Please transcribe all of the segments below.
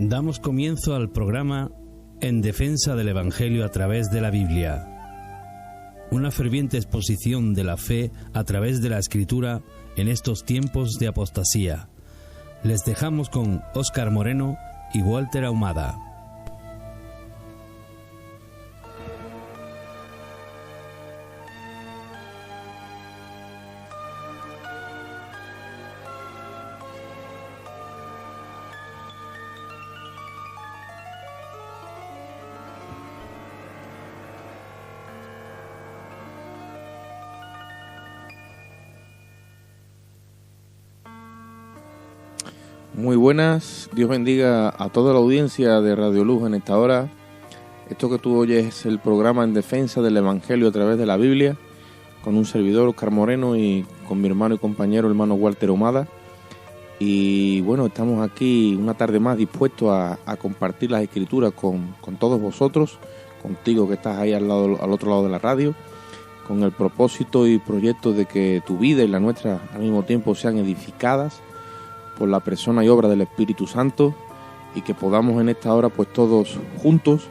Damos comienzo al programa En Defensa del Evangelio a través de la Biblia. Una ferviente exposición de la fe a través de la Escritura en estos tiempos de apostasía. Les dejamos con Óscar Moreno y Walter Ahumada. Muy buenas, Dios bendiga a toda la audiencia de Radio Luz en esta hora. Esto que tú oyes es el programa En Defensa del Evangelio a través de la Biblia, con un servidor, Óscar Moreno, y con mi hermano y compañero, hermano Walter Ahumada. Y bueno, estamos aquí una tarde más dispuestos a compartir las Escrituras con todos vosotros, contigo que estás ahí al otro lado de la radio, con el propósito y proyecto de que tu vida y la nuestra al mismo tiempo sean edificadas por la persona y obra del Espíritu Santo, y que podamos en esta hora pues todos juntos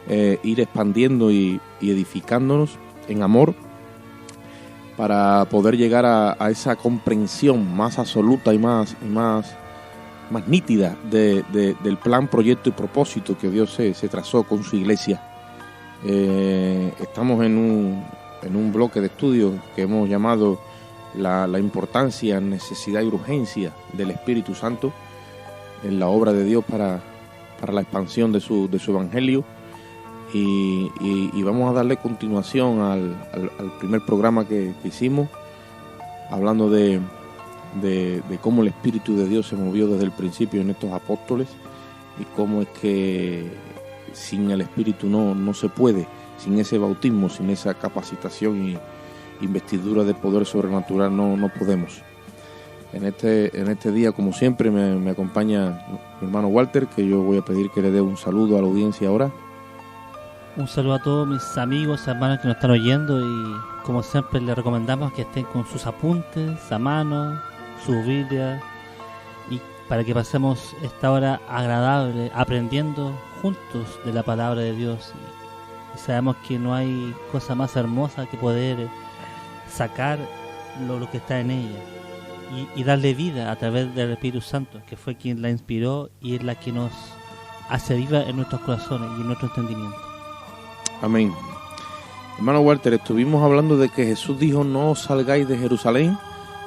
ir expandiendo y edificándonos en amor para poder llegar a esa comprensión más absoluta y más nítida del plan, proyecto y propósito que Dios se trazó con su iglesia. Estamos en un bloque de estudio que hemos llamado la importancia, necesidad y urgencia del Espíritu Santo en la obra de Dios para la expansión de su Evangelio, y vamos a darle continuación al primer programa que hicimos, hablando de cómo el Espíritu de Dios se movió desde el principio en estos apóstoles, y cómo es que sin el Espíritu no se puede, sin ese bautismo, sin esa capacitación y investidura de poder sobrenatural no podemos. En este día, como siempre, me acompaña mi hermano Walter, que yo voy a pedir que le dé un saludo a la audiencia ahora. Un saludo a todos mis amigos, hermanos que nos están oyendo, y como siempre les recomendamos que estén con sus apuntes a mano, su Biblia, y para que pasemos esta hora agradable aprendiendo juntos de la palabra de Dios. Y sabemos que no hay cosa más hermosa que poder sacar lo que está en ella y darle vida a través del Espíritu Santo, que fue quien la inspiró y es la que nos hace viva en nuestros corazones y en nuestro entendimiento. Amén. Hermano Walter, estuvimos hablando de que Jesús dijo: no salgáis de Jerusalén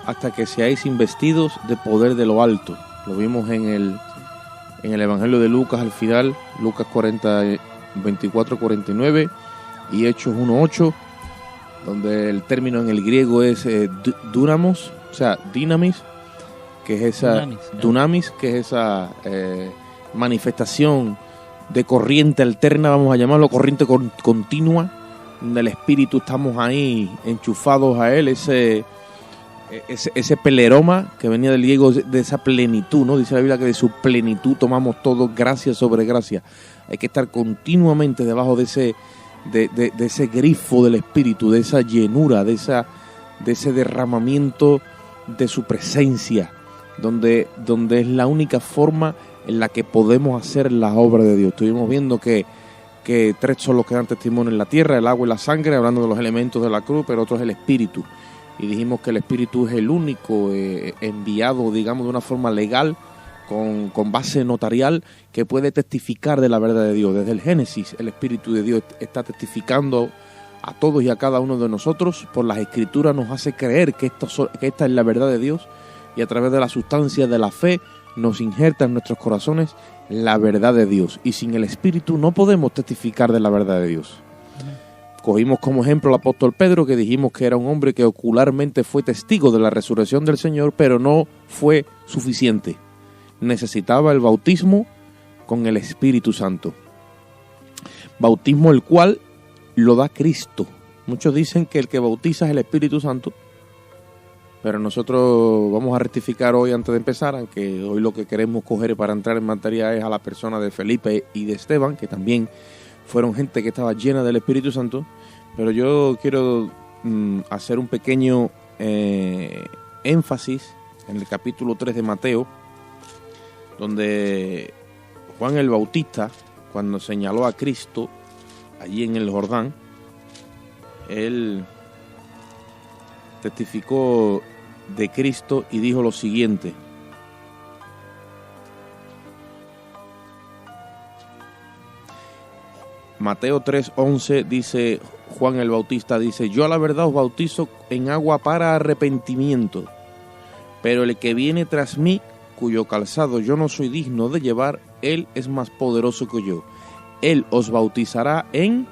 hasta que seáis investidos de poder de lo alto. Lo vimos en el Evangelio de Lucas al final, Lucas 24-49 y Hechos 1:8, donde el término en el griego es dunamos, o sea, dinamis, que es esa dunamis, que es esa manifestación de corriente alterna, vamos a llamarlo, corriente continua, donde el Espíritu estamos ahí enchufados a él, ese peleroma que venía del griego, de esa plenitud, ¿no? Dice la Biblia que de su plenitud tomamos todo gracia sobre gracia. Hay que estar continuamente debajo de ese grifo del Espíritu, de esa llenura, de ese derramamiento de su presencia, donde es la única forma en la que podemos hacer la obra de Dios. Estuvimos viendo que tres son los que dan testimonio en la tierra: el agua y la sangre, hablando de los elementos de la cruz, pero otro es el Espíritu. Y dijimos que el Espíritu es el único enviado, digamos, de una forma legal, con base notarial, que puede testificar de la verdad de Dios. Desde el Génesis, el Espíritu de Dios está testificando a todos y a cada uno de nosotros. Por las Escrituras nos hace creer que esta es la verdad de Dios, y a través de la sustancia de la fe nos injerta en nuestros corazones la verdad de Dios. Y sin el Espíritu no podemos testificar de la verdad de Dios. Cogimos como ejemplo al apóstol Pedro, que dijimos que era un hombre que ocularmente fue testigo de la resurrección del Señor, pero no fue suficiente. Necesitaba el bautismo con el Espíritu Santo. Bautismo el cual lo da Cristo. Muchos dicen que el que bautiza es el Espíritu Santo, pero nosotros vamos a rectificar hoy antes de empezar, aunque hoy lo que queremos coger para entrar en materia es a la persona de Felipe y de Esteban, que también fueron gente que estaba llena del Espíritu Santo. Pero yo quiero hacer un pequeño énfasis en el capítulo 3 de Mateo, donde Juan el Bautista, cuando señaló a Cristo allí en el Jordán, él testificó de Cristo y dijo lo siguiente: Mateo 3:11 dice, Juan el Bautista dice: yo a la verdad os bautizo en agua para arrepentimiento, pero el que viene tras mí, cuyo calzado yo no soy digno de llevar, él es más poderoso que yo. Él os bautizará en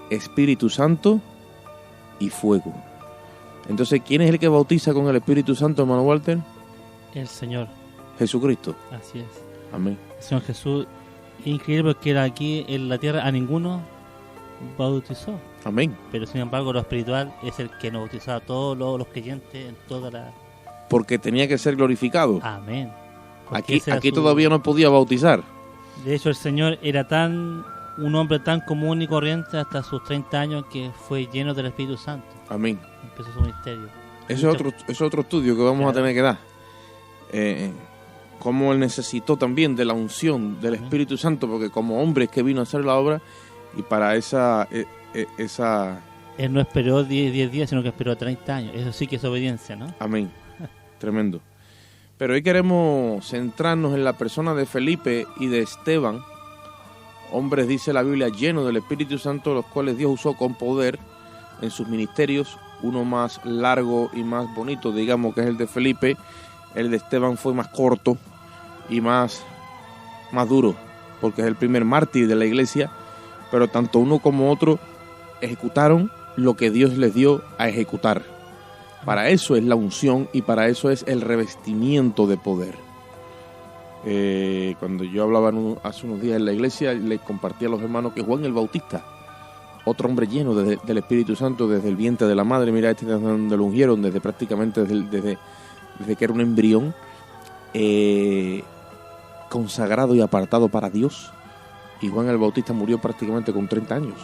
Espíritu Santo y fuego. Entonces, ¿quién es el que bautiza con el Espíritu Santo, hermano Walter? El Señor. Jesucristo. Así es. Amén. El Señor Jesús, increíble porque era aquí en la tierra, a ninguno bautizó. Amén. Pero sin embargo, lo espiritual es el que nos bautizaba a todos los creyentes en toda la... Porque tenía que ser glorificado. Amén. Porque Aquí todavía no podía bautizar. De hecho, el Señor era un hombre tan común y corriente hasta sus 30 años que fue lleno del Espíritu Santo. Amén. Empezó su ministerio. Ese es otro estudio que vamos a tener que dar. Cómo él necesitó también de la unción del Espíritu Santo, porque como hombre es que vino a hacer la obra, y para esa... Él no esperó 10 días, sino que esperó 30 años. Eso sí que es obediencia, ¿no? Amén. Tremendo. Pero hoy queremos centrarnos en la persona de Felipe y de Esteban, hombres, dice la Biblia, llenos del Espíritu Santo, los cuales Dios usó con poder en sus ministerios. Uno más largo y más bonito, digamos, que es el de Felipe. El de Esteban fue más corto y más duro, porque es el primer mártir de la iglesia. Pero tanto uno como otro ejecutaron lo que Dios les dio a ejecutar. Para eso es la unción y para eso es el revestimiento de poder. Cuando yo hablaba hace unos días en la iglesia, les compartí a los hermanos que Juan el Bautista, otro hombre lleno del Espíritu Santo desde el vientre de la madre, mira desde donde lo ungieron, desde prácticamente desde que era un embrión, consagrado y apartado para Dios. Y Juan el Bautista murió prácticamente con 30 años,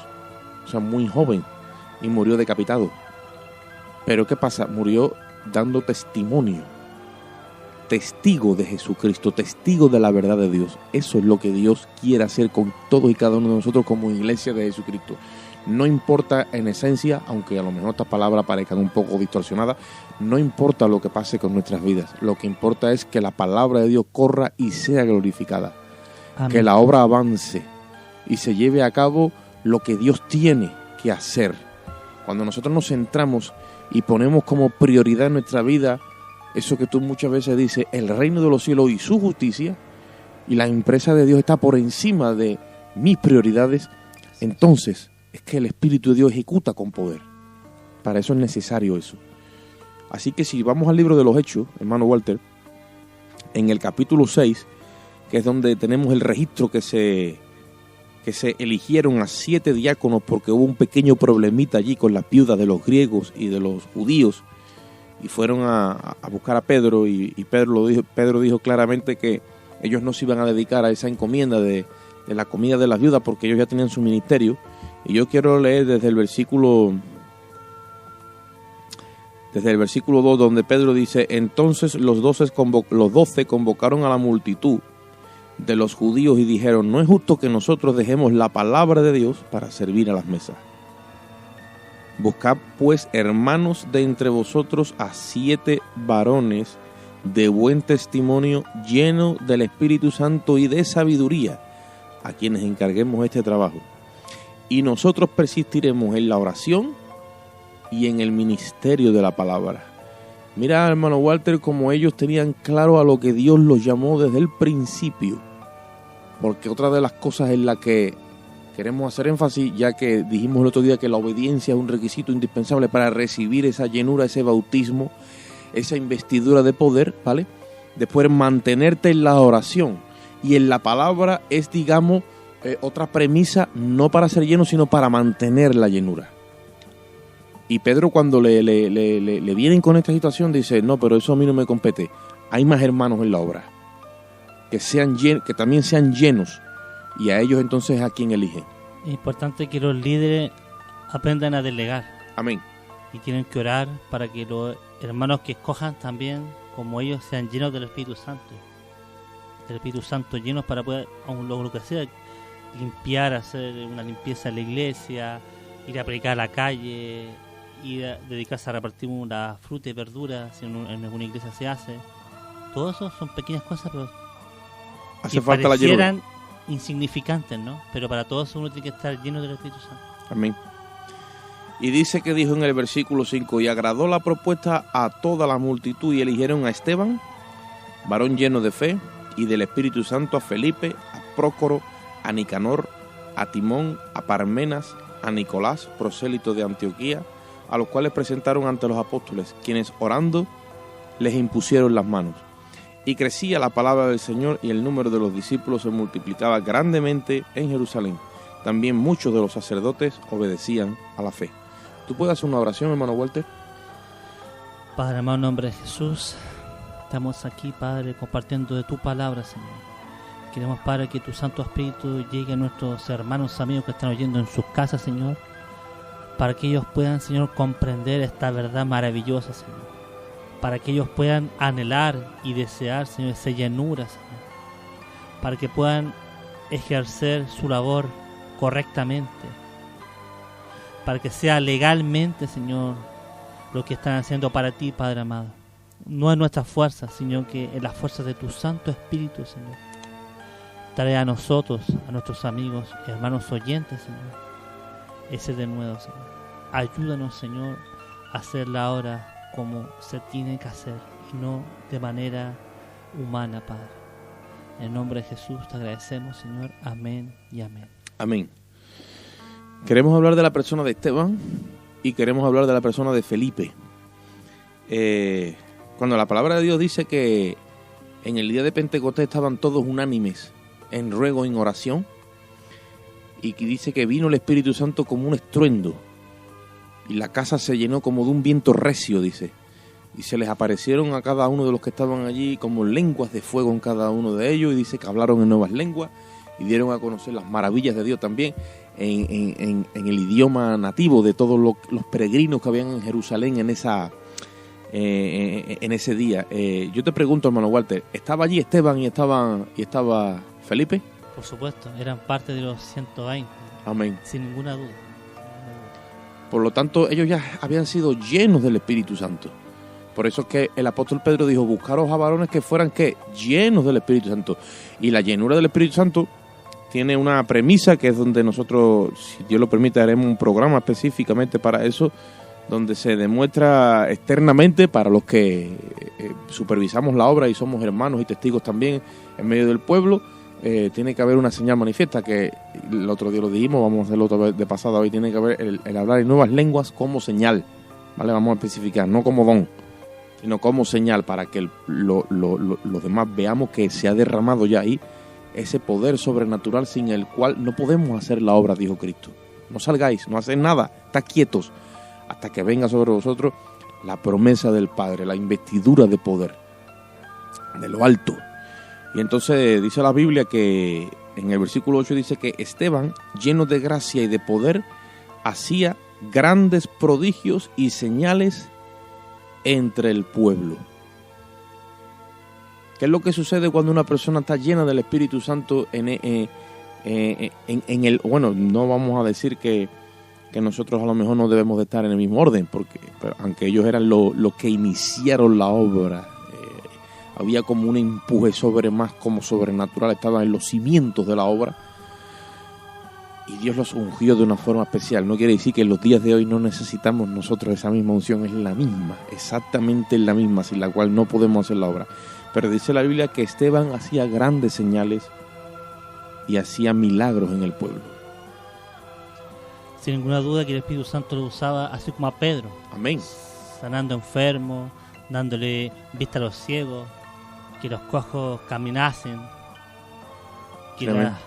o sea, muy joven, y murió decapitado. Pero ¿qué pasa? Murió dando testimonio, testigo de Jesucristo, testigo de la verdad de Dios. Eso es lo que Dios quiere hacer con todos y cada uno de nosotros como iglesia de Jesucristo. No importa en esencia, aunque a lo mejor estas palabras parezcan un poco distorsionadas, no importa lo que pase con nuestras vidas. Lo que importa es que la palabra de Dios corra y sea glorificada. Amén. Que la obra avance y se lleve a cabo lo que Dios tiene que hacer. Cuando nosotros nos centramos y ponemos como prioridad en nuestra vida eso que tú muchas veces dices, el reino de los cielos y su justicia, y la empresa de Dios está por encima de mis prioridades, entonces es que el Espíritu de Dios ejecuta con poder. Para eso es necesario eso. Así que si vamos al libro de los Hechos, hermano Walter, en el capítulo 6, que es donde tenemos el registro que se eligieron a 7 diáconos porque hubo un pequeño problemita allí con las viudas de los griegos y de los judíos, y fueron a buscar a Pedro, y Pedro dijo claramente que ellos no se iban a dedicar a esa encomienda de la comida de las viudas porque ellos ya tenían su ministerio. Y yo quiero leer desde el versículo 2, donde Pedro dice: entonces los 12 convocaron a la multitud de los judíos y dijeron: no es justo que nosotros dejemos la palabra de Dios para servir a las mesas. Buscad pues, hermanos, de entre vosotros a 7 varones de buen testimonio, llenos del Espíritu Santo y de sabiduría, a quienes encarguemos este trabajo. Y nosotros persistiremos en la oración y en el ministerio de la palabra. Mira, hermano Walter, como ellos tenían claro a lo que Dios los llamó desde el principio. Porque otra de las cosas en la que queremos hacer énfasis, ya que dijimos el otro día que la obediencia es un requisito indispensable para recibir esa llenura, ese bautismo, esa investidura de poder, ¿vale? Después mantenerte en la oración. Y en la palabra es, digamos, otra premisa, no para ser lleno, sino para mantener la llenura. Y Pedro, cuando le vienen con esta situación, dice: no, pero eso a mí no me compete. Hay más hermanos en la obra que también sean llenos, y a ellos entonces a quien eligen. Es importante que los líderes aprendan a delegar. Amén. Y tienen que orar para que los hermanos que escojan también, como ellos, sean llenos del Espíritu Santo. del Espíritu Santo llenos para poder, aún lo que sea, limpiar, hacer una limpieza en la iglesia, ir a predicar a la calle, ir a dedicarse a repartir una fruta y verduras, si en alguna iglesia se hace. Todo eso son pequeñas cosas, pero Hace que falta la llenura. parecieran insignificantes, ¿no? Pero para todo eso uno tiene que estar lleno del Espíritu Santo. Amén. Y dice que dijo en el versículo 5, y agradó la propuesta a toda la multitud y eligieron a Esteban, varón lleno de fe y del Espíritu Santo, a Felipe, a Prócoro, a Nicanor, a Timón, a Parmenas, a Nicolás, prosélito de Antioquía, a los cuales presentaron ante los apóstoles, quienes orando les impusieron las manos. Y crecía la palabra del Señor y el número de los discípulos se multiplicaba grandemente en Jerusalén. También muchos de los sacerdotes obedecían a la fe. ¿Tú puedes hacer una oración, hermano Walter? Padre, amado, en nombre de Jesús, estamos aquí, Padre, compartiendo de tu palabra, Señor. Queremos, Padre, que tu Santo Espíritu llegue a nuestros hermanos, amigos que están oyendo en sus casas, Señor, para que ellos puedan, Señor, comprender esta verdad maravillosa, Señor. Para que ellos puedan anhelar y desear, Señor, esa llenura, Señor. Para que puedan ejercer su labor correctamente. Para que sea legalmente, Señor, lo que están haciendo para ti, Padre amado. No es nuestra fuerza, sino que es la fuerza de tu Santo Espíritu, Señor. Trae a nosotros, a nuestros amigos, hermanos oyentes, Señor, ese de nuevo, Señor. Ayúdanos, Señor, a hacer la obra como se tiene que hacer y no de manera humana, Padre. En nombre de Jesús te agradecemos, Señor. Amén y amén. Amén. Queremos hablar de la persona de Esteban y queremos hablar de la persona de Felipe. Cuando la palabra de Dios dice que en el día de Pentecostés estaban todos unánimes en ruego, en oración, y que dice que vino el Espíritu Santo como un estruendo y la casa se llenó como de un viento recio, dice, y se les aparecieron a cada uno de los que estaban allí como lenguas de fuego en cada uno de ellos, y dice que hablaron en nuevas lenguas y dieron a conocer las maravillas de Dios también en el idioma nativo de todos los peregrinos que habían en Jerusalén en ese día. Yo te pregunto, hermano Walter, ¿estaba allí Esteban y estaba Felipe? Por supuesto, eran parte de los 120. Amén. Sin ninguna duda. Por lo tanto, ellos ya habían sido llenos del Espíritu Santo. Por eso es que el apóstol Pedro dijo, buscaros a varones que fueran, ¿qué? Llenos del Espíritu Santo. Y la llenura del Espíritu Santo tiene una premisa que es donde nosotros, si Dios lo permite, haremos un programa específicamente para eso, donde se demuestra externamente para los que supervisamos la obra y somos hermanos y testigos también en medio del pueblo. Tiene que haber una señal manifiesta, que el otro día lo dijimos, vamos a hacerlo otra vez de pasada. Hoy tiene que haber el hablar en nuevas lenguas como señal, ¿vale? Vamos a especificar, no como don, sino como señal, para que los demás veamos que se ha derramado ya ahí ese poder sobrenatural sin el cual no podemos hacer la obra, dijo Cristo. No salgáis, no hacéis nada, estad quietos hasta que venga sobre vosotros la promesa del Padre, la investidura de poder de lo alto. Y entonces dice la Biblia que en el versículo 8 dice que Esteban, lleno de gracia y de poder, hacía grandes prodigios y señales entre el pueblo. ¿Qué es lo que sucede cuando una persona está llena del Espíritu Santo en el... Bueno, no vamos a decir que nosotros a lo mejor no debemos de estar en el mismo orden, pero aunque ellos eran los que iniciaron la obra, había como un empuje más como sobrenatural, estaban en los cimientos de la obra y Dios los ungió de una forma especial. No quiere decir que en los días de hoy no necesitamos nosotros esa misma unción, es la misma, exactamente la misma, sin la cual no podemos hacer la obra. Pero dice la Biblia que Esteban hacía grandes señales y hacía milagros en el pueblo. Sin ninguna duda que el Espíritu Santo lo usaba así como a Pedro. Amén. Sanando enfermos, dándole vista a los ciegos, que los cojos caminasen, que Amén. la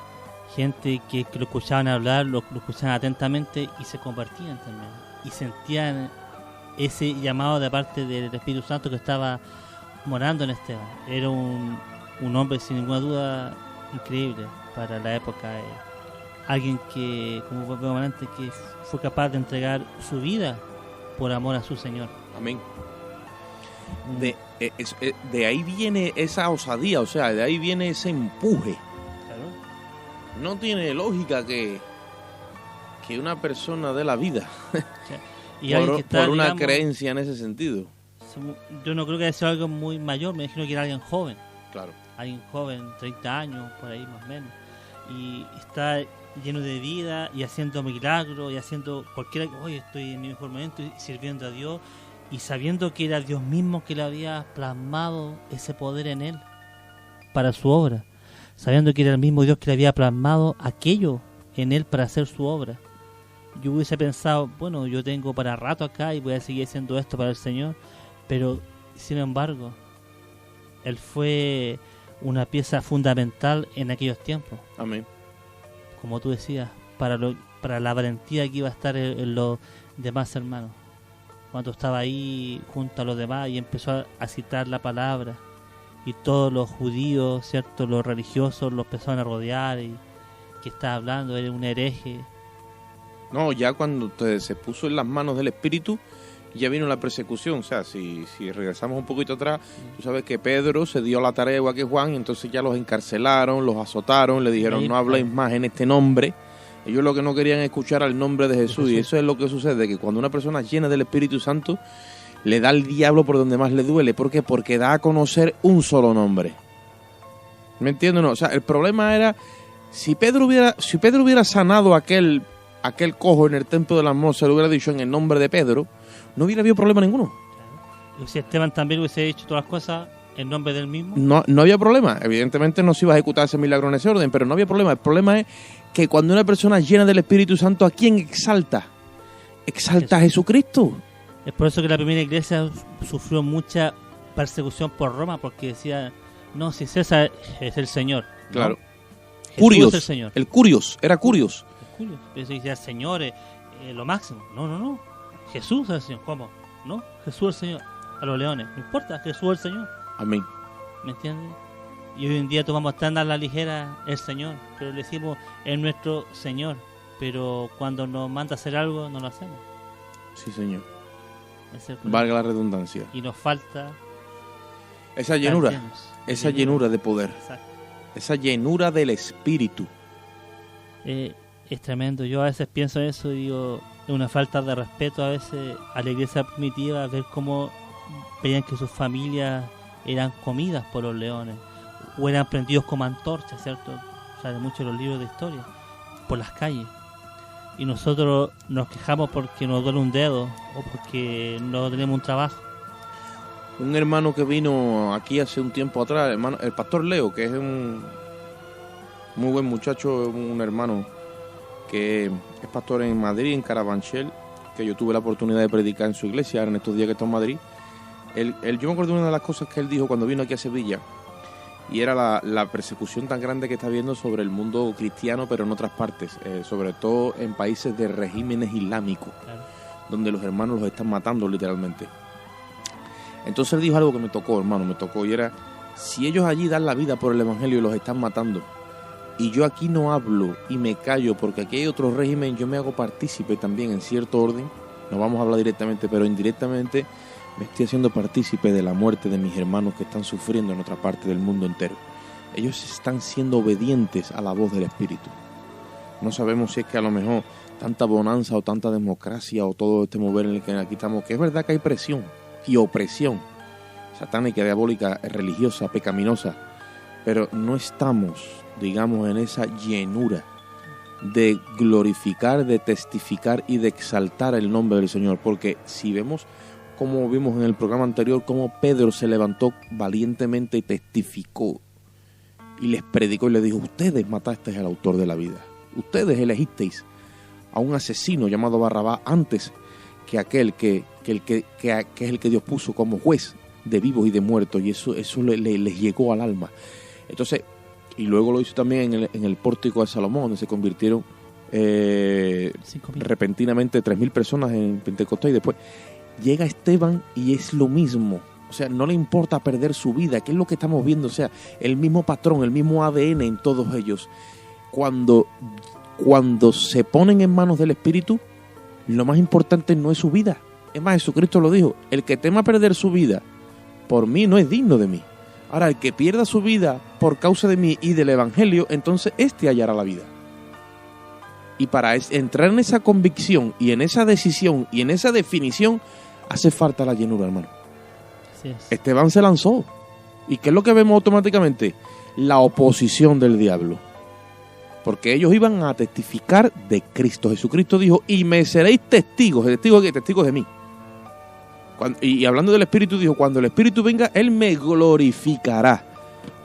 gente que lo escuchaban hablar, lo escuchaban atentamente y se convertían también. Y sentían ese llamado de parte del Espíritu Santo que estaba morando en Esteban. Era un hombre sin ninguna duda increíble para la época. Alguien que, como vemos antes, que fue capaz de entregar su vida por amor a su Señor. Amén. De ahí viene esa osadía, o sea, de ahí viene ese empuje. Claro. No tiene lógica que una persona dé la vida Y alguien que está, por una digamos, creencia en ese sentido. yo no creo que haya sido algo muy mayor, me imagino que era alguien joven. Claro. Alguien joven, 30 años, por ahí más o menos. Y está lleno de vida y haciendo milagros y haciendo cualquiera. Oye, estoy en mi mejor momento y sirviendo a Dios. Y sabiendo que era Dios mismo que le había plasmado ese poder en él para su obra. Sabiendo que era el mismo Dios que le había plasmado aquello en él para hacer su obra. Yo hubiese pensado, bueno, yo tengo para rato acá y voy a seguir haciendo esto para el Señor. Pero, sin embargo, él fue una pieza fundamental en aquellos tiempos. Amén. Como tú decías, para la valentía que iba a estar en los demás hermanos. Cuando estaba ahí junto a los demás y empezó a citar la palabra, y todos los judíos, cierto, los religiosos los empezaron a rodear, y que estaba hablando, era un hereje. No, ya cuando se puso en las manos del Espíritu, ya vino la persecución. O sea, si regresamos un poquito atrás, tú sabes que Pedro se dio la tarea igual que Juan, y entonces ya los encarcelaron, los azotaron, le dijeron, no habléis más en este nombre. Ellos lo que no querían escuchar al nombre de Jesús, y eso es lo que sucede, que cuando una persona llena del Espíritu Santo, le da al diablo por donde más le duele. ¿Por qué? Porque da a conocer un solo nombre. ¿Me entiendes? No, o sea, el problema era, si Pedro hubiera sanado aquel cojo en el templo de las Mosas, se lo hubiera dicho en el nombre de Pedro, no hubiera habido problema ninguno. Claro. Y si Esteban también hubiese dicho todas las cosas en nombre del mismo, no había problema. Evidentemente no se iba a ejecutar ese milagro en ese orden, pero no había problema. El problema es que cuando una persona llena del Espíritu Santo, ¿a quién exalta? Exalta a Jesucristo. es por eso que la primera iglesia sufrió mucha persecución por Roma, porque decía, no, si César es el Señor. Claro. ¿No? Curios, es el Señor. el Curios, era Curios. Eso decía, Señor, lo máximo. No. Jesús es el Señor. ¿Cómo? No, Jesús es el Señor. A los leones. No importa, Jesús es el Señor. Amén. ¿Me entiendes? Y hoy en día tomamos tan a la ligera el Señor, pero le decimos, es nuestro Señor. Pero cuando nos manda a hacer algo, no lo hacemos. Sí, Señor. Ese es el problema. Valga la redundancia. Y nos falta Esa llenura, estar llenos. esa llenura de poder, Exacto. esa llenura del Espíritu. Es tremendo. Yo a veces pienso eso y digo, es una falta de respeto a veces a la iglesia primitiva, ver cómo veían que sus familias eran comidas por los leones o eran prendidos como antorchas, ¿cierto? Sale mucho en los libros de historia, por las calles. Y nosotros nos quejamos porque nos duele un dedo o porque no tenemos un trabajo. Un hermano que vino aquí hace un tiempo atrás, el pastor Leo, que es un muy buen muchacho, un hermano que es pastor en Madrid, en Carabanchel, que yo tuve la oportunidad de predicar en su iglesia en estos días que está en Madrid. Yo me acuerdo de una de las cosas que él dijo cuando vino aquí a Sevilla, y era la persecución tan grande que está habiendo sobre el mundo cristiano, pero en otras partes, sobre todo en países de regímenes islámicos, Claro. donde los hermanos los están matando literalmente. Entonces él dijo algo que me tocó, hermano, y era, si ellos allí dan la vida por el Evangelio y los están matando, y yo aquí no hablo y me callo porque aquí hay otro régimen, yo me hago partícipe también en cierto orden, no vamos a hablar directamente, pero indirectamente me estoy haciendo partícipe de la muerte de mis hermanos que están sufriendo en otra parte del mundo entero. Ellos están siendo obedientes a la voz del Espíritu. No sabemos si es que a lo mejor tanta bonanza o tanta democracia o todo este mover en el que aquí estamos, que es verdad que hay presión y opresión satánica, diabólica, religiosa, pecaminosa, pero no estamos, digamos, en esa llenura de glorificar, de testificar y de exaltar el nombre del Señor, porque si vemos, como vimos en el programa anterior, cómo Pedro se levantó valientemente y testificó y les predicó y les dijo, ustedes matasteis al autor de la vida, ustedes elegisteis a un asesino llamado Barrabás antes que aquel que es el que Dios puso como juez de vivos y de muertos, y eso les llegó al alma. Entonces, y luego lo hizo también en el pórtico de Salomón, donde se convirtieron repentinamente 3.000 personas en Pentecostés, y después llega Esteban y es lo mismo. O sea, no le importa perder su vida, que es lo que estamos viendo. O sea, el mismo patrón, el mismo ADN en todos ellos. Cuando se ponen en manos del Espíritu, lo más importante no es su vida. Es más, Jesucristo lo dijo, el que tema perder su vida por mí no es digno de mí. Ahora, el que pierda su vida por causa de mí y del Evangelio, entonces éste hallará la vida. Y para entrar en esa convicción y en esa decisión y en esa definición, hace falta la llenura, hermano. Así es. Esteban se lanzó. ¿Y qué es lo que vemos automáticamente? La oposición del diablo. Porque ellos iban a testificar de Cristo. Jesucristo dijo, y me seréis testigos. ¿Testigos de qué? Testigos de mí. Y hablando del Espíritu, dijo, cuando el Espíritu venga, Él me glorificará.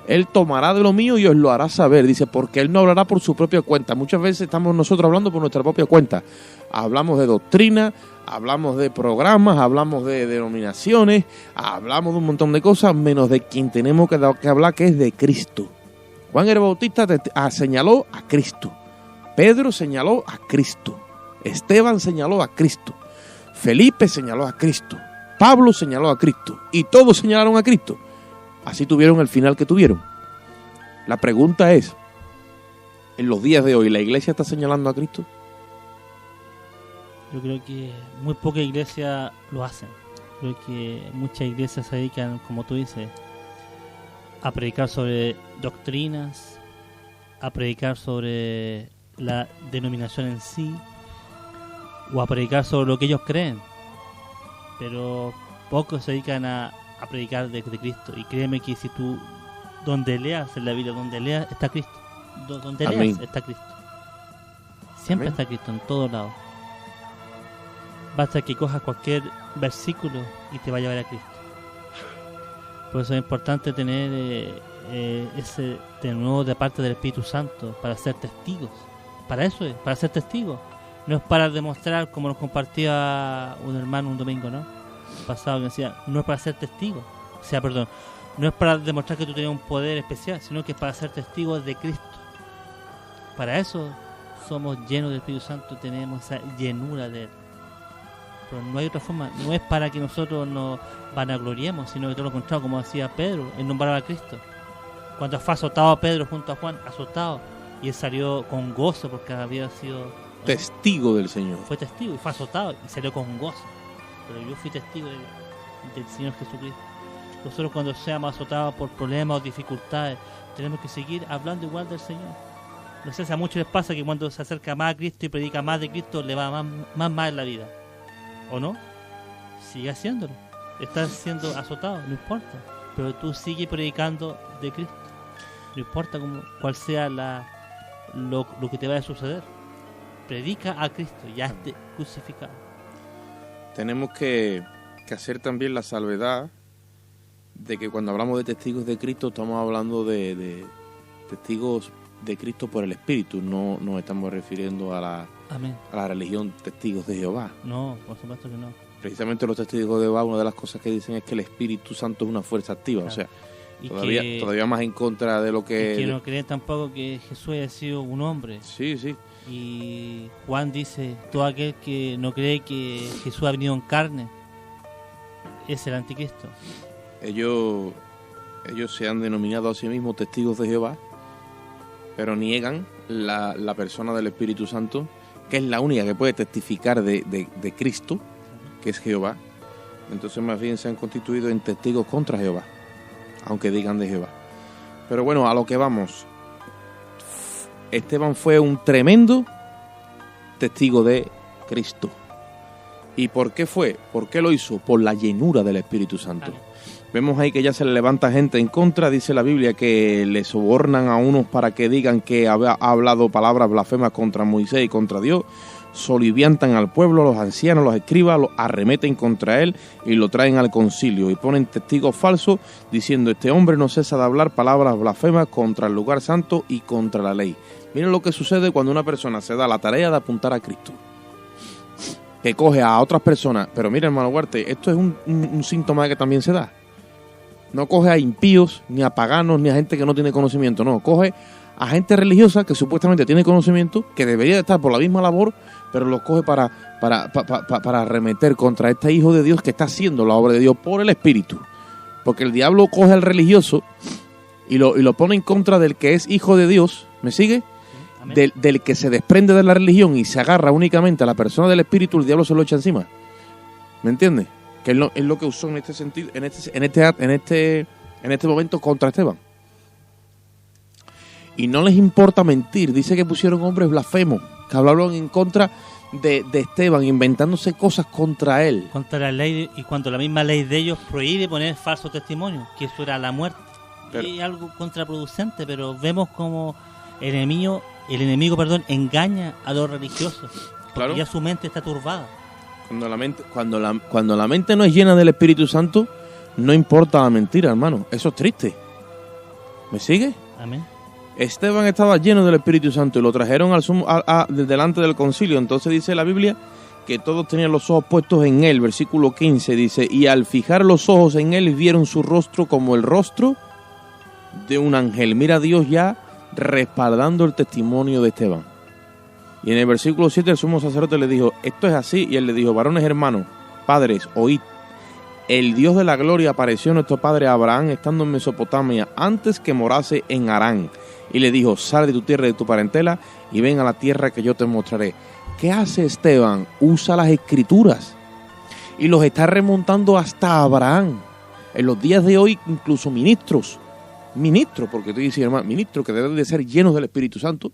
Él tomará de lo mío y os lo hará saber. Dice, porque Él no hablará por su propia cuenta. Muchas veces estamos nosotros hablando por nuestra propia cuenta. Hablamos de doctrina, hablamos de programas, hablamos de denominaciones, hablamos de un montón de cosas, menos de quien tenemos que hablar, que es de Cristo. Juan el Bautista señaló a Cristo. Pedro señaló a Cristo. Esteban señaló a Cristo. Felipe señaló a Cristo. Pablo señaló a Cristo. Y todos señalaron a Cristo. Así tuvieron el final que tuvieron. La pregunta es, en los días de hoy, ¿la iglesia está señalando a Cristo? Yo creo que muy pocas iglesias lo hacen. Creo que muchas iglesias se dedican, como tú dices, a predicar sobre doctrinas, a predicar sobre la denominación en sí, o a predicar sobre lo que ellos creen. Pero pocos se dedican a predicar de Cristo. Y créeme que si tú, donde leas en la Biblia, donde leas, está Cristo. Donde Amén. leas, está Cristo. Siempre Amén. está Cristo, en todos lados. Basta que cojas cualquier versículo y te va a llevar a Cristo. Por eso es importante tener ese de nuevo de parte del Espíritu Santo para ser testigos. Para eso es, para ser testigos. No es para demostrar, como nos compartía un hermano un domingo, ¿no? Pasado, que decía, no es para ser testigo. O sea, perdón, no es para demostrar que tú tienes un poder especial, sino que es para ser testigos de Cristo. Para eso somos llenos del Espíritu Santo, tenemos esa llenura de Él. Pero no hay otra forma, no es para que nosotros nos vanagloriemos, sino que todo lo contrario, como decía Pedro, él nombraba a Cristo. Cuando fue azotado Pedro junto a Juan, azotado, y él salió con gozo porque había sido Testigo del Señor. fue testigo y fue azotado y salió con gozo. Pero yo fui testigo del Señor Jesucristo. Nosotros cuando seamos azotados por problemas o dificultades, tenemos que seguir hablando igual del Señor. No sé si a muchos les pasa que cuando se acerca más a Cristo y predica más de Cristo, le va más en la vida. ¿O no? Sigue haciéndolo. Estás siendo azotado, no importa. Pero tú sigue predicando de Cristo. No importa cuál sea lo que te vaya a suceder. Predica a Cristo, ya esté crucificado. Tenemos que hacer también la salvedad de que cuando hablamos de testigos de Cristo estamos hablando de testigos de Cristo por el Espíritu, no nos estamos refiriendo a Amén. la religión testigos de Jehová. No, por supuesto que no. Precisamente los testigos de Jehová, una de las cosas que dicen es que el Espíritu Santo es una fuerza activa, Claro. o sea, Y todavía más en contra de lo y que... que no creen tampoco que Jesús haya sido un hombre. Sí, sí. Y Juan dice, todo aquel que no cree que Jesús ha venido en carne es el anticristo. Ellos se han denominado a sí mismos testigos de Jehová, pero niegan la persona del Espíritu Santo, que es la única que puede testificar de Cristo, que es Jehová. Entonces más bien se han constituido en testigos contra Jehová, aunque digan de Jehová. Pero bueno, a lo que vamos. Esteban fue un tremendo testigo de Cristo. ¿Y por qué fue? ¿Por qué lo hizo? Por la llenura del Espíritu Santo. Claro. Vemos ahí que ya se le levanta gente en contra. Dice la Biblia que le sobornan a unos para que digan que ha hablado palabras blasfemas contra Moisés y contra Dios. Soliviantan al pueblo, los ancianos, los escribas, los arremeten contra él y lo traen al concilio y ponen testigos falsos diciendo: este hombre no cesa de hablar palabras blasfemas contra el lugar santo y contra la ley. Miren lo que sucede cuando una persona se da la tarea de apuntar a Cristo, que coge a otras personas. Pero mira, hermano Huarte, esto es un síntoma de que también se da. No coge a impíos, ni a paganos, ni a gente que no tiene conocimiento, no, coge a gente religiosa que supuestamente tiene conocimiento, que debería de estar por la misma labor, pero los coge para arremeter contra este hijo de Dios que está haciendo la obra de Dios por el Espíritu. Porque el diablo coge al religioso y lo pone en contra del que es hijo de Dios, ¿me sigue? Del que se desprende de la religión y se agarra únicamente a la persona del Espíritu, el diablo se lo echa encima. ¿Me entiendes? que es lo que usó en este sentido, en este momento contra Esteban. Y no les importa mentir. Dice que pusieron hombres blasfemos, que hablaron en contra de Esteban, inventándose cosas contra él. Contra la ley, y cuando la misma ley de ellos prohíbe poner falso testimonio, que eso era la muerte. Es algo contraproducente, pero vemos como el enemigo engaña a los religiosos. Porque claro, ya su mente está turbada. Cuando la mente no es llena del Espíritu Santo, no importa la mentira, hermano. Eso es triste. ¿Me sigue? Amén. Esteban estaba lleno del Espíritu Santo y lo trajeron delante del concilio. Entonces dice la Biblia que todos tenían los ojos puestos en él. Versículo 15 dice, y al fijar los ojos en él vieron su rostro como el rostro de un ángel. Mira a Dios ya respaldando el testimonio de Esteban. Y en el versículo 7 el sumo sacerdote le dijo, esto es así. Y él le dijo, varones hermanos, padres, oíd. El Dios de la gloria apareció a nuestro padre Abraham estando en Mesopotamia antes que morase en Harán. Y le dijo, sal de tu tierra y de tu parentela y ven a la tierra que yo te mostraré. ¿Qué hace Esteban? Usa las escrituras y los está remontando hasta Abraham. En los días de hoy, incluso ministros, porque tú dices, hermano, ministros que deben de ser llenos del Espíritu Santo,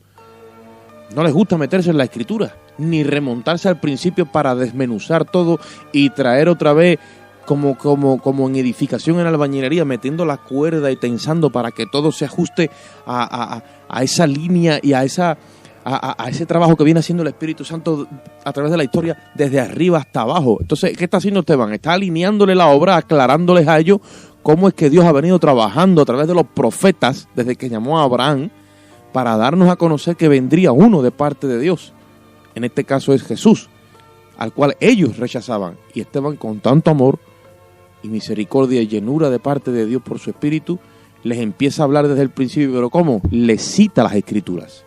no les gusta meterse en la escritura, ni remontarse al principio para desmenuzar todo y traer otra vez como en edificación en albañilería, metiendo la cuerda y tensando para que todo se ajuste a esa línea y a ese trabajo que viene haciendo el Espíritu Santo a través de la historia desde arriba hasta abajo. Entonces, ¿qué está haciendo Esteban? Está alineándole la obra, aclarándoles a ellos cómo es que Dios ha venido trabajando a través de los profetas desde que llamó a Abraham para darnos a conocer que vendría uno de parte de Dios. En este caso es Jesús, al cual ellos rechazaban. Y Esteban, con tanto amor y misericordia y llenura de parte de Dios por su Espíritu, les empieza a hablar desde el principio. ¿Pero cómo? Les cita las Escrituras.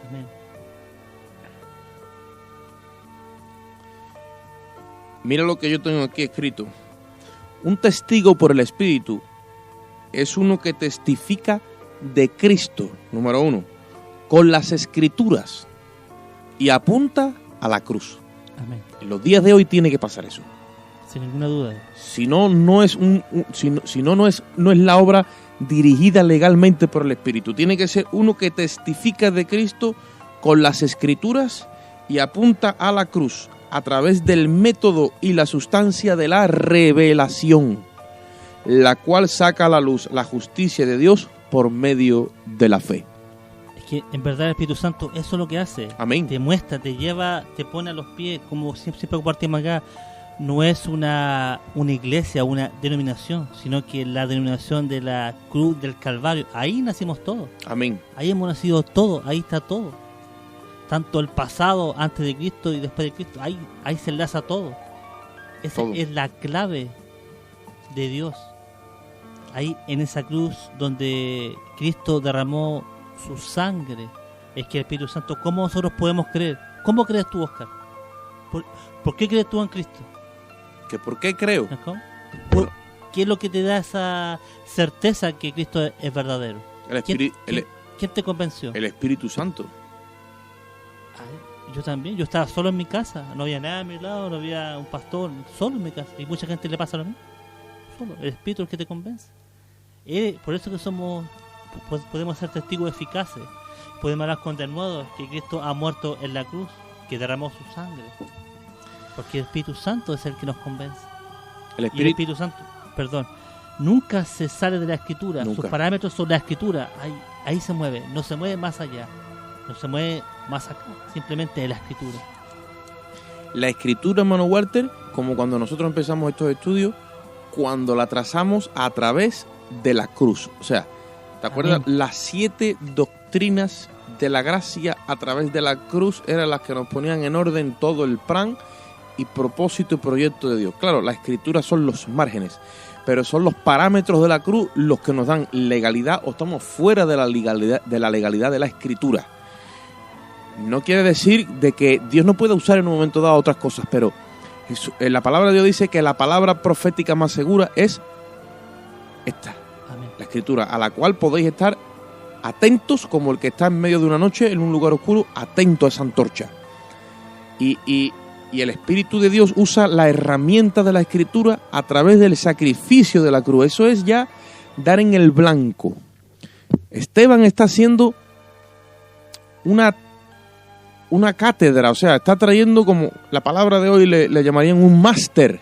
Amén. Mira lo que yo tengo aquí escrito. Un testigo por el Espíritu es uno que testifica de Cristo, número 1, con las Escrituras y apunta a la cruz. Amén. En los días de hoy tiene que pasar eso. Sin ninguna duda. Si no, no es la obra dirigida legalmente por el Espíritu. Tiene que ser uno que testifica de Cristo con las Escrituras y apunta a la cruz a través del método y la sustancia de la revelación, la cual saca a la luz la justicia de Dios por medio de la fe. Es que en verdad el Espíritu Santo eso es lo que hace. Amén. Te muestra, te lleva, te pone a los pies, como siempre compartimos acá. No es una iglesia, una denominación, sino que la denominación de la cruz del Calvario. Ahí nacimos todos. Amén. Ahí hemos nacido todos, ahí está todo. Tanto el pasado antes de Cristo y después de Cristo, ahí se enlaza todo. Esa todo. Es la clave de Dios. Ahí en esa cruz donde Cristo derramó su sangre, es que el Espíritu Santo, ¿cómo nosotros podemos creer? ¿Cómo crees tú, Oscar? ¿Por qué crees tú en Cristo? ¿Por qué creo? ¿Qué es lo que te da esa certeza que Cristo es verdadero? ¿Quién te convenció? El Espíritu Santo. Yo también, yo estaba solo en mi casa, no había nada a mi lado, no había un pastor, solo en mi casa, y mucha gente le pasa lo mismo. Solo, el Espíritu es el que te convence. Por eso que podemos ser testigos eficaces, podemos hablar con denuedos que Cristo ha muerto en la cruz, que derramó su sangre. Porque el Espíritu Santo es el que nos convence. Y el Espíritu Santo, nunca se sale de la Escritura. Nunca. Sus parámetros son la Escritura. Ahí se mueve, no se mueve más allá, no se mueve más acá, simplemente de la Escritura. La Escritura, hermano Walter, como cuando nosotros empezamos estos estudios, cuando la trazamos a través de la cruz. O sea, ¿te acuerdas? Amén. Las 7 doctrinas de la gracia a través de la cruz eran las que nos ponían en orden todo el plan y propósito y proyecto de Dios. Claro, la Escritura son los márgenes, pero son los parámetros de la cruz los que nos dan legalidad o estamos fuera de la legalidad de la Escritura. No quiere decir de que Dios no pueda usar en un momento dado otras cosas, pero la palabra de Dios dice que la palabra profética más segura es esta, Amén. la Escritura, a la cual podéis estar atentos como el que está en medio de una noche en un lugar oscuro, atento a esa antorcha. Y Y el Espíritu de Dios usa la herramienta de la Escritura a través del sacrificio de la cruz. Eso es ya dar en el blanco. Esteban está haciendo una cátedra, o sea, está trayendo, como la palabra de hoy le llamarían, un máster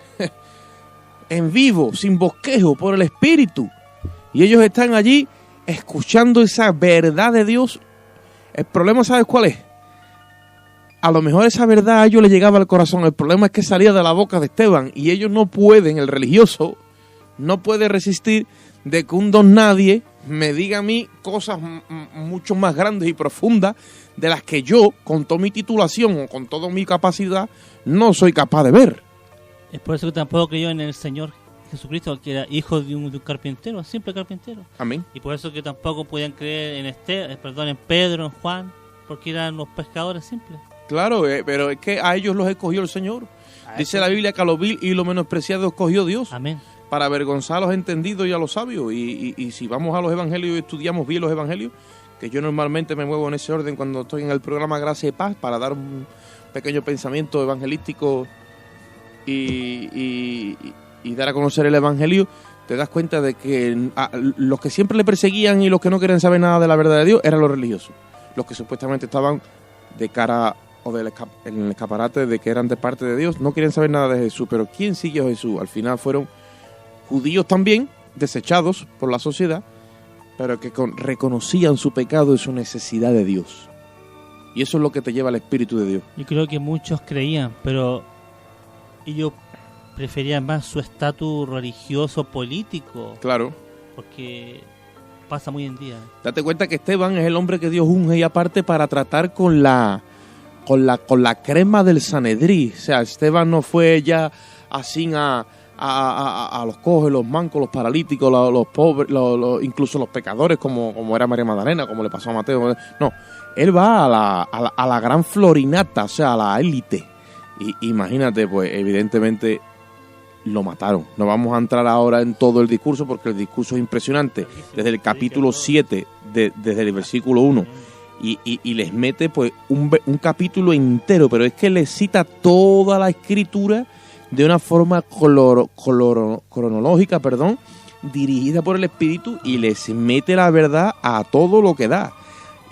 en vivo, sin bosquejo, por el Espíritu. Y ellos están allí escuchando esa verdad de Dios. El problema, ¿sabes cuál es? A lo mejor esa verdad a ellos les llegaba al corazón. El problema es que salía de la boca de Esteban y ellos no pueden, el religioso no puede resistir de que un don nadie me diga a mí cosas mucho más grandes y profundas de las que yo, con toda mi titulación o con toda mi capacidad, no soy capaz de ver. Es por eso que tampoco creyó en el Señor Jesucristo, que era hijo de un carpintero, un simple carpintero. Amén. Y por eso que tampoco podían creer en Pedro, en Juan, porque eran los pescadores simples. Claro, pero es que a ellos los escogió el Señor. Dice la Biblia que a lo vil y lo menospreciado escogió Dios. Amén. Para avergonzar a los entendidos y a los sabios. Y si vamos a los evangelios y estudiamos bien los evangelios, que yo normalmente me muevo en ese orden cuando estoy en el programa Gracia y Paz, para dar un pequeño pensamiento evangelístico y dar a conocer el evangelio, te das cuenta de que los que siempre le perseguían y los que no querían saber nada de la verdad de Dios eran los religiosos. Los que supuestamente estaban de cara o en el escaparate de que eran de parte de Dios, no querían saber nada de Jesús. Pero ¿quién siguió a Jesús? Al final fueron judíos también, desechados por la sociedad, pero que reconocían su pecado y su necesidad de Dios. Y eso es lo que te lleva al Espíritu de Dios. Yo creo que muchos creían, pero ellos preferían más su estatus religioso, político. Claro. Porque pasa muy en día. Date cuenta que Esteban es el hombre que Dios unge y aparte para tratar con la crema del Sanedrí. O sea, Esteban no fue ya así a los cojos, los mancos, los paralíticos, los pobres, incluso los pecadores, como era María Magdalena, como le pasó a Mateo. No, él va a la gran florinata, o sea, a la élite. Y imagínate, pues evidentemente lo mataron. No vamos a entrar ahora en todo el discurso porque el discurso es impresionante. Desde el capítulo 7, desde el versículo 1. Y les mete pues un capítulo entero, pero es que les cita toda la escritura de una forma cronológica, dirigida por el Espíritu, y les mete la verdad a todo lo que da.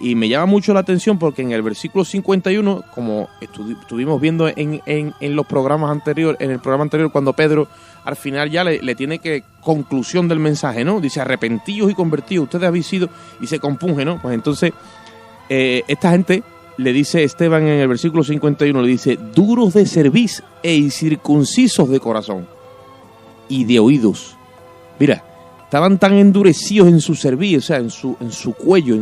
Y me llama mucho la atención porque en el versículo 51, como estuvimos viendo en los programas anteriores, en el programa anterior, cuando Pedro al final ya le tiene que conclusión del mensaje, ¿no? Dice, arrepentíos y convertidos, ustedes habéis sido, y se compunge, ¿no? Pues entonces, esta gente le dice Esteban en el versículo 51, le dice, duros de cerviz e incircuncisos de corazón y de oídos. Mira, estaban tan endurecidos en su cerviz, o sea, en su cuello,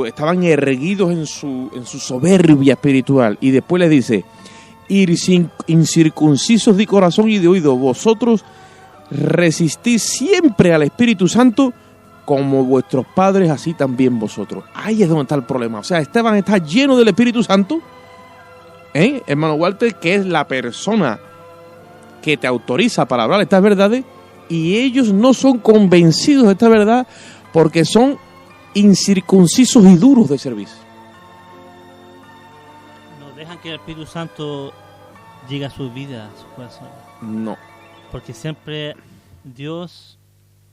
estaban erguidos en su soberbia espiritual. Y después le dice, incircuncisos de corazón y de oído, vosotros resistís siempre al Espíritu Santo, como vuestros padres, así también vosotros. Ahí es donde está el problema. O sea, Esteban está lleno del Espíritu Santo, hermano Walter, que es la persona que te autoriza para hablar estas verdades, y ellos no son convencidos de esta verdad porque son incircuncisos y duros de servicio. No dejan que el Espíritu Santo llegue a su vida, a su corazón. No. Porque siempre Dios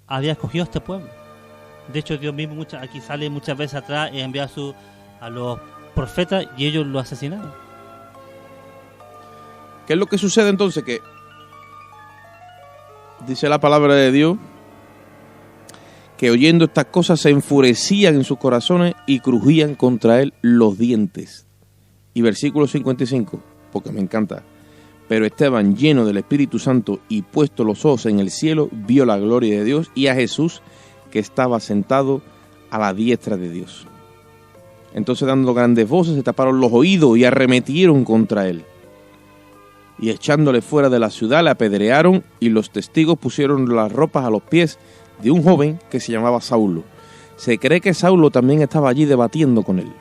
había escogido a este pueblo. De hecho, Dios mismo aquí sale muchas veces atrás y envía a los profetas y ellos lo asesinaron. ¿Qué es lo que sucede entonces? Que dice la palabra de Dios que oyendo estas cosas se enfurecían en sus corazones y crujían contra él los dientes. Y versículo 55, porque me encanta. Pero Esteban, lleno del Espíritu Santo y puesto los ojos en el cielo, vio la gloria de Dios y a Jesús que estaba sentado a la diestra de Dios. Entonces, dando grandes voces, se taparon los oídos y arremetieron contra él. Y echándole fuera de la ciudad, le apedrearon, y los testigos pusieron las ropas a los pies de un joven que se llamaba Saulo. Se cree que Saulo también estaba allí debatiendo con él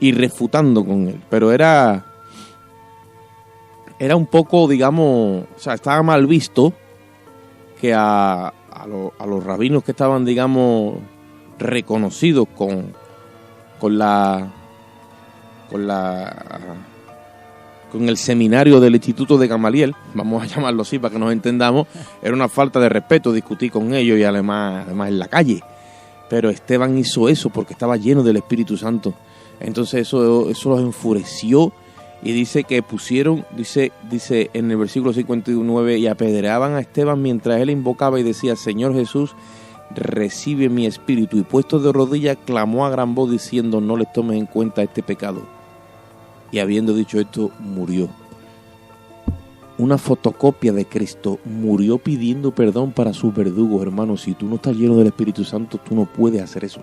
y refutando con él, pero era un poco, digamos, o sea, estaba mal visto que a los rabinos que estaban, digamos, reconocidos con la con el seminario del Instituto de Gamaliel, vamos a llamarlo así para que nos entendamos, era una falta de respeto discutir con ellos y además en la calle. Pero Esteban hizo eso porque estaba lleno del Espíritu Santo. Entonces eso los enfureció y dice que pusieron, dice en el versículo 59, y apedreaban a Esteban mientras él invocaba y decía: Señor Jesús, recibe mi espíritu. Y puesto de rodillas clamó a gran voz diciendo: no les tomes en cuenta este pecado. Y habiendo dicho esto, murió. Una fotocopia de Cristo, murió pidiendo perdón para sus verdugos. Hermano, si tú no estás lleno del Espíritu Santo, tú no puedes hacer eso.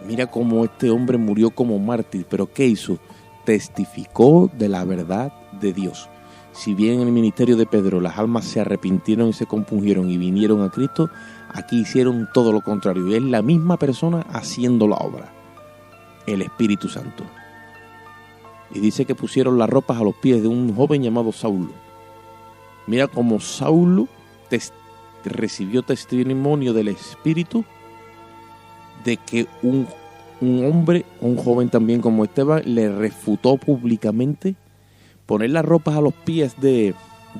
Mira cómo este hombre murió como mártir, pero ¿qué hizo? Testificó de la verdad de Dios. Si bien en el ministerio de Pedro las almas se arrepintieron y se compungieron y vinieron a Cristo, aquí hicieron todo lo contrario. Y es la misma persona haciendo la obra, el Espíritu Santo. Y dice que pusieron las ropas a los pies de un joven llamado Saulo. Mira cómo Saulo recibió testimonio del Espíritu de que un hombre, un joven también como Esteban, le refutó públicamente. Poner las ropas a los pies de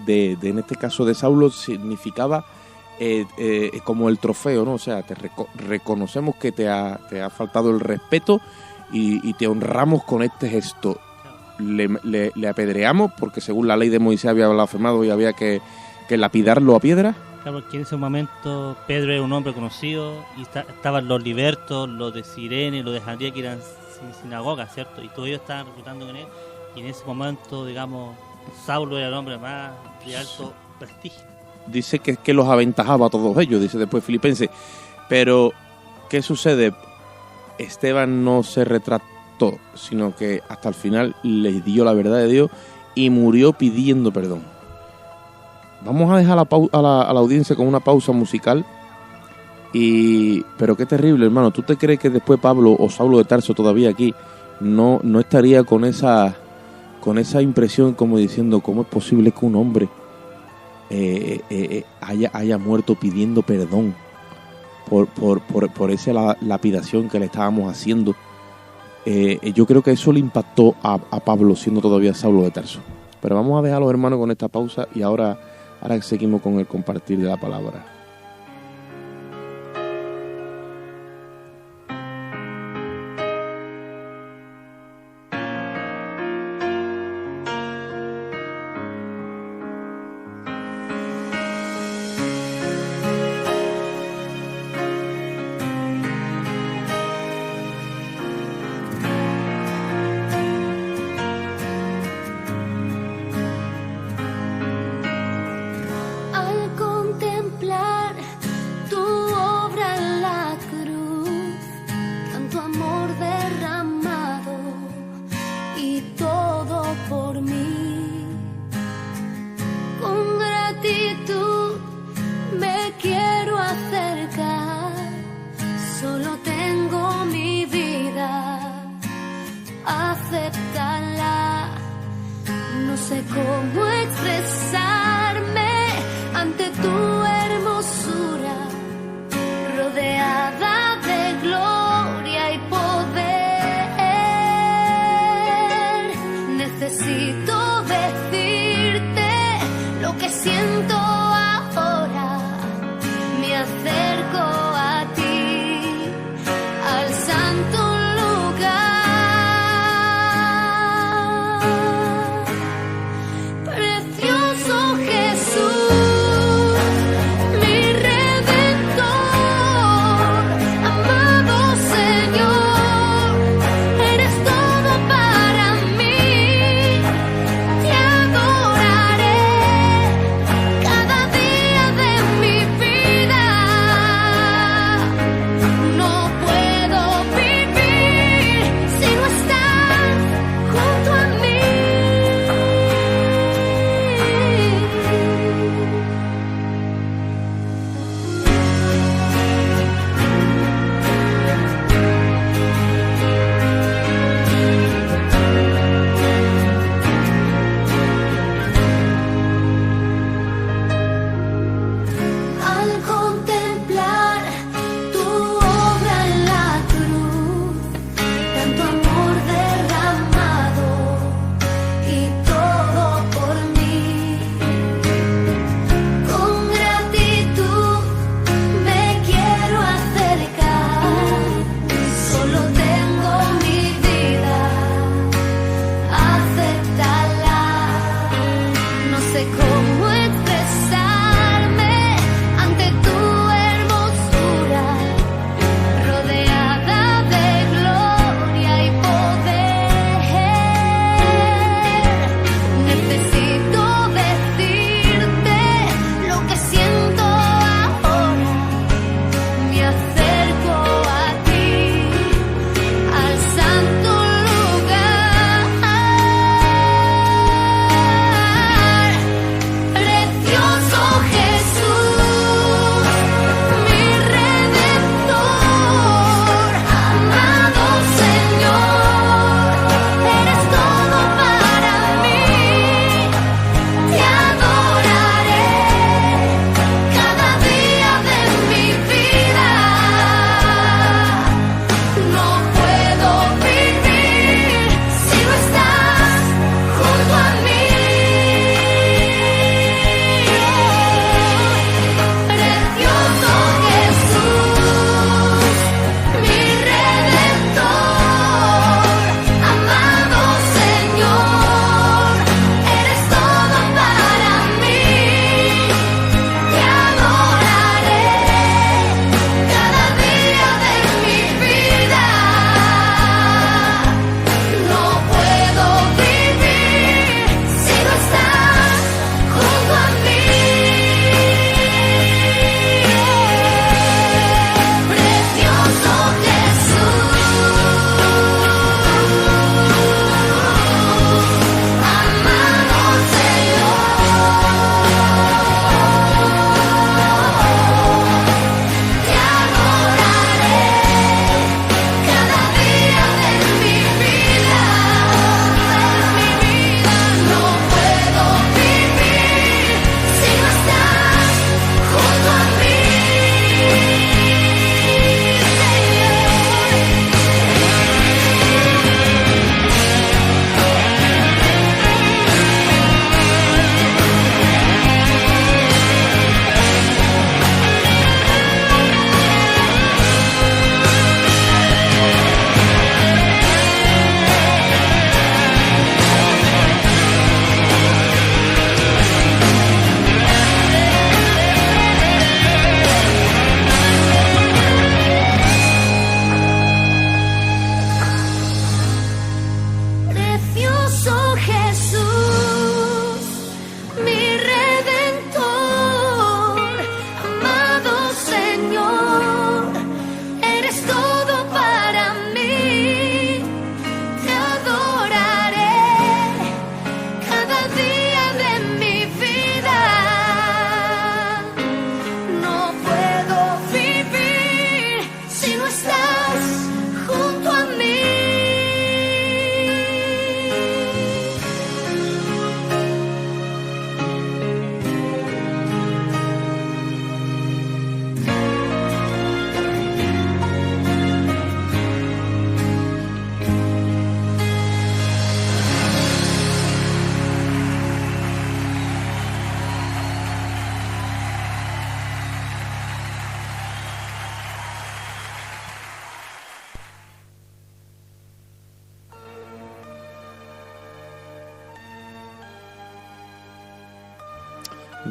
en este caso de Saulo significaba como el trofeo, ¿no? O sea, reconocemos que te ha faltado el respeto y te honramos con este gesto. Le apedreamos porque según la ley de Moisés había blasfemado y había que lapidarlo a piedra. Claro, porque en ese momento Pedro era un hombre conocido y estaban los libertos, los de Cirene, los de Alejandría, que eran sinagogas, ¿cierto? Y todos ellos estaban reclutando con él. Y en ese momento, digamos, Saulo era el hombre más de alto prestigio. Dice que los aventajaba a todos ellos, dice después Filipenses. Pero, ¿qué sucede? Esteban no se retractó, sino que hasta el final les dio la verdad de Dios y murió pidiendo perdón. Vamos a dejar a la audiencia con una pausa musical. Pero qué terrible, hermano. ¿Tú te crees que después Pablo o Saulo de Tarso todavía aquí no estaría con esa impresión como diciendo: ¿cómo es posible que un hombre haya muerto pidiendo perdón por esa lapidación que le estábamos haciendo? Yo creo que eso le impactó a Pablo siendo todavía Saulo de Tarso. Pero vamos a dejar a los hermanos con esta pausa y ahora seguimos con el compartir de la palabra. Al contemplar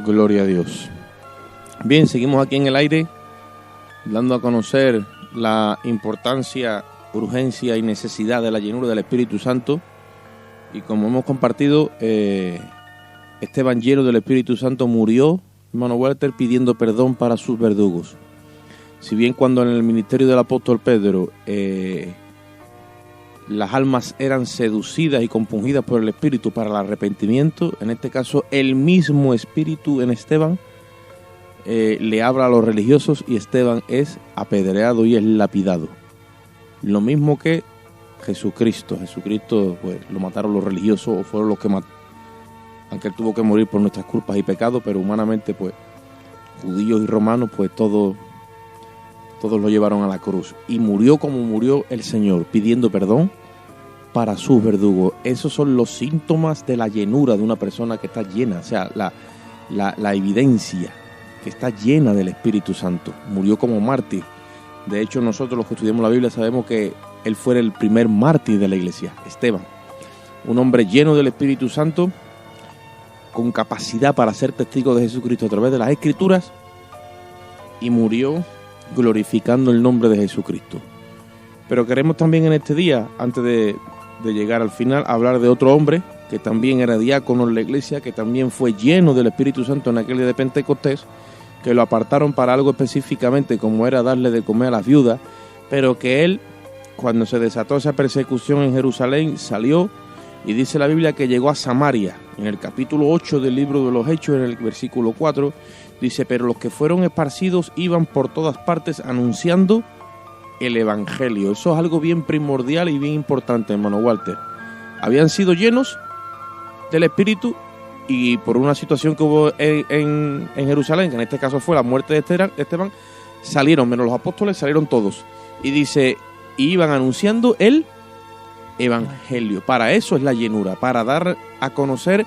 Gloria a Dios. Bien, seguimos aquí en el aire, dando a conocer la importancia, urgencia y necesidad de la llenura del Espíritu Santo. Y como hemos compartido, Esteban, lleno del Espíritu Santo, murió, hermano Walter, pidiendo perdón para sus verdugos. Si bien cuando en el ministerio del apóstol Pedro las almas eran seducidas y compungidas por el Espíritu para el arrepentimiento, en este caso el mismo Espíritu en Esteban le habla a los religiosos y Esteban es apedreado y es lapidado. Lo mismo que Jesucristo. Jesucristo pues lo mataron los religiosos, o fueron los que mataron, aunque él tuvo que morir por nuestras culpas y pecados, pero humanamente pues judíos y romanos pues todos lo llevaron a la cruz. Y murió como murió el Señor, pidiendo perdón para sus verdugos. Esos son los síntomas de la llenura de una persona que está llena, o sea, la evidencia que está llena del Espíritu Santo. Murió como mártir. De hecho, nosotros los que estudiamos la Biblia sabemos que él fue el primer mártir de la iglesia, Esteban. Un hombre lleno del Espíritu Santo, con capacidad para ser testigo de Jesucristo a través de las Escrituras, y murió glorificando el nombre de Jesucristo. Pero queremos también en este día, antes de llegar al final, hablar de otro hombre que también era diácono en la iglesia, que también fue lleno del Espíritu Santo en aquel día de Pentecostés, que lo apartaron para algo específicamente, como era darle de comer a las viudas, pero que él, cuando se desató esa persecución en Jerusalén, salió, y dice la Biblia que llegó a Samaria. En el capítulo 8 del libro de los Hechos, en el versículo 4, dice: pero los que fueron esparcidos iban por todas partes anunciando el Evangelio. Eso es algo bien primordial y bien importante, hermano Walter. Habían sido llenos del Espíritu, y por una situación que hubo en Jerusalén, que en este caso fue la muerte de Esteban, salieron, menos los apóstoles, salieron todos. Y dice, iban anunciando el Evangelio. Para eso es la llenura, para dar a conocer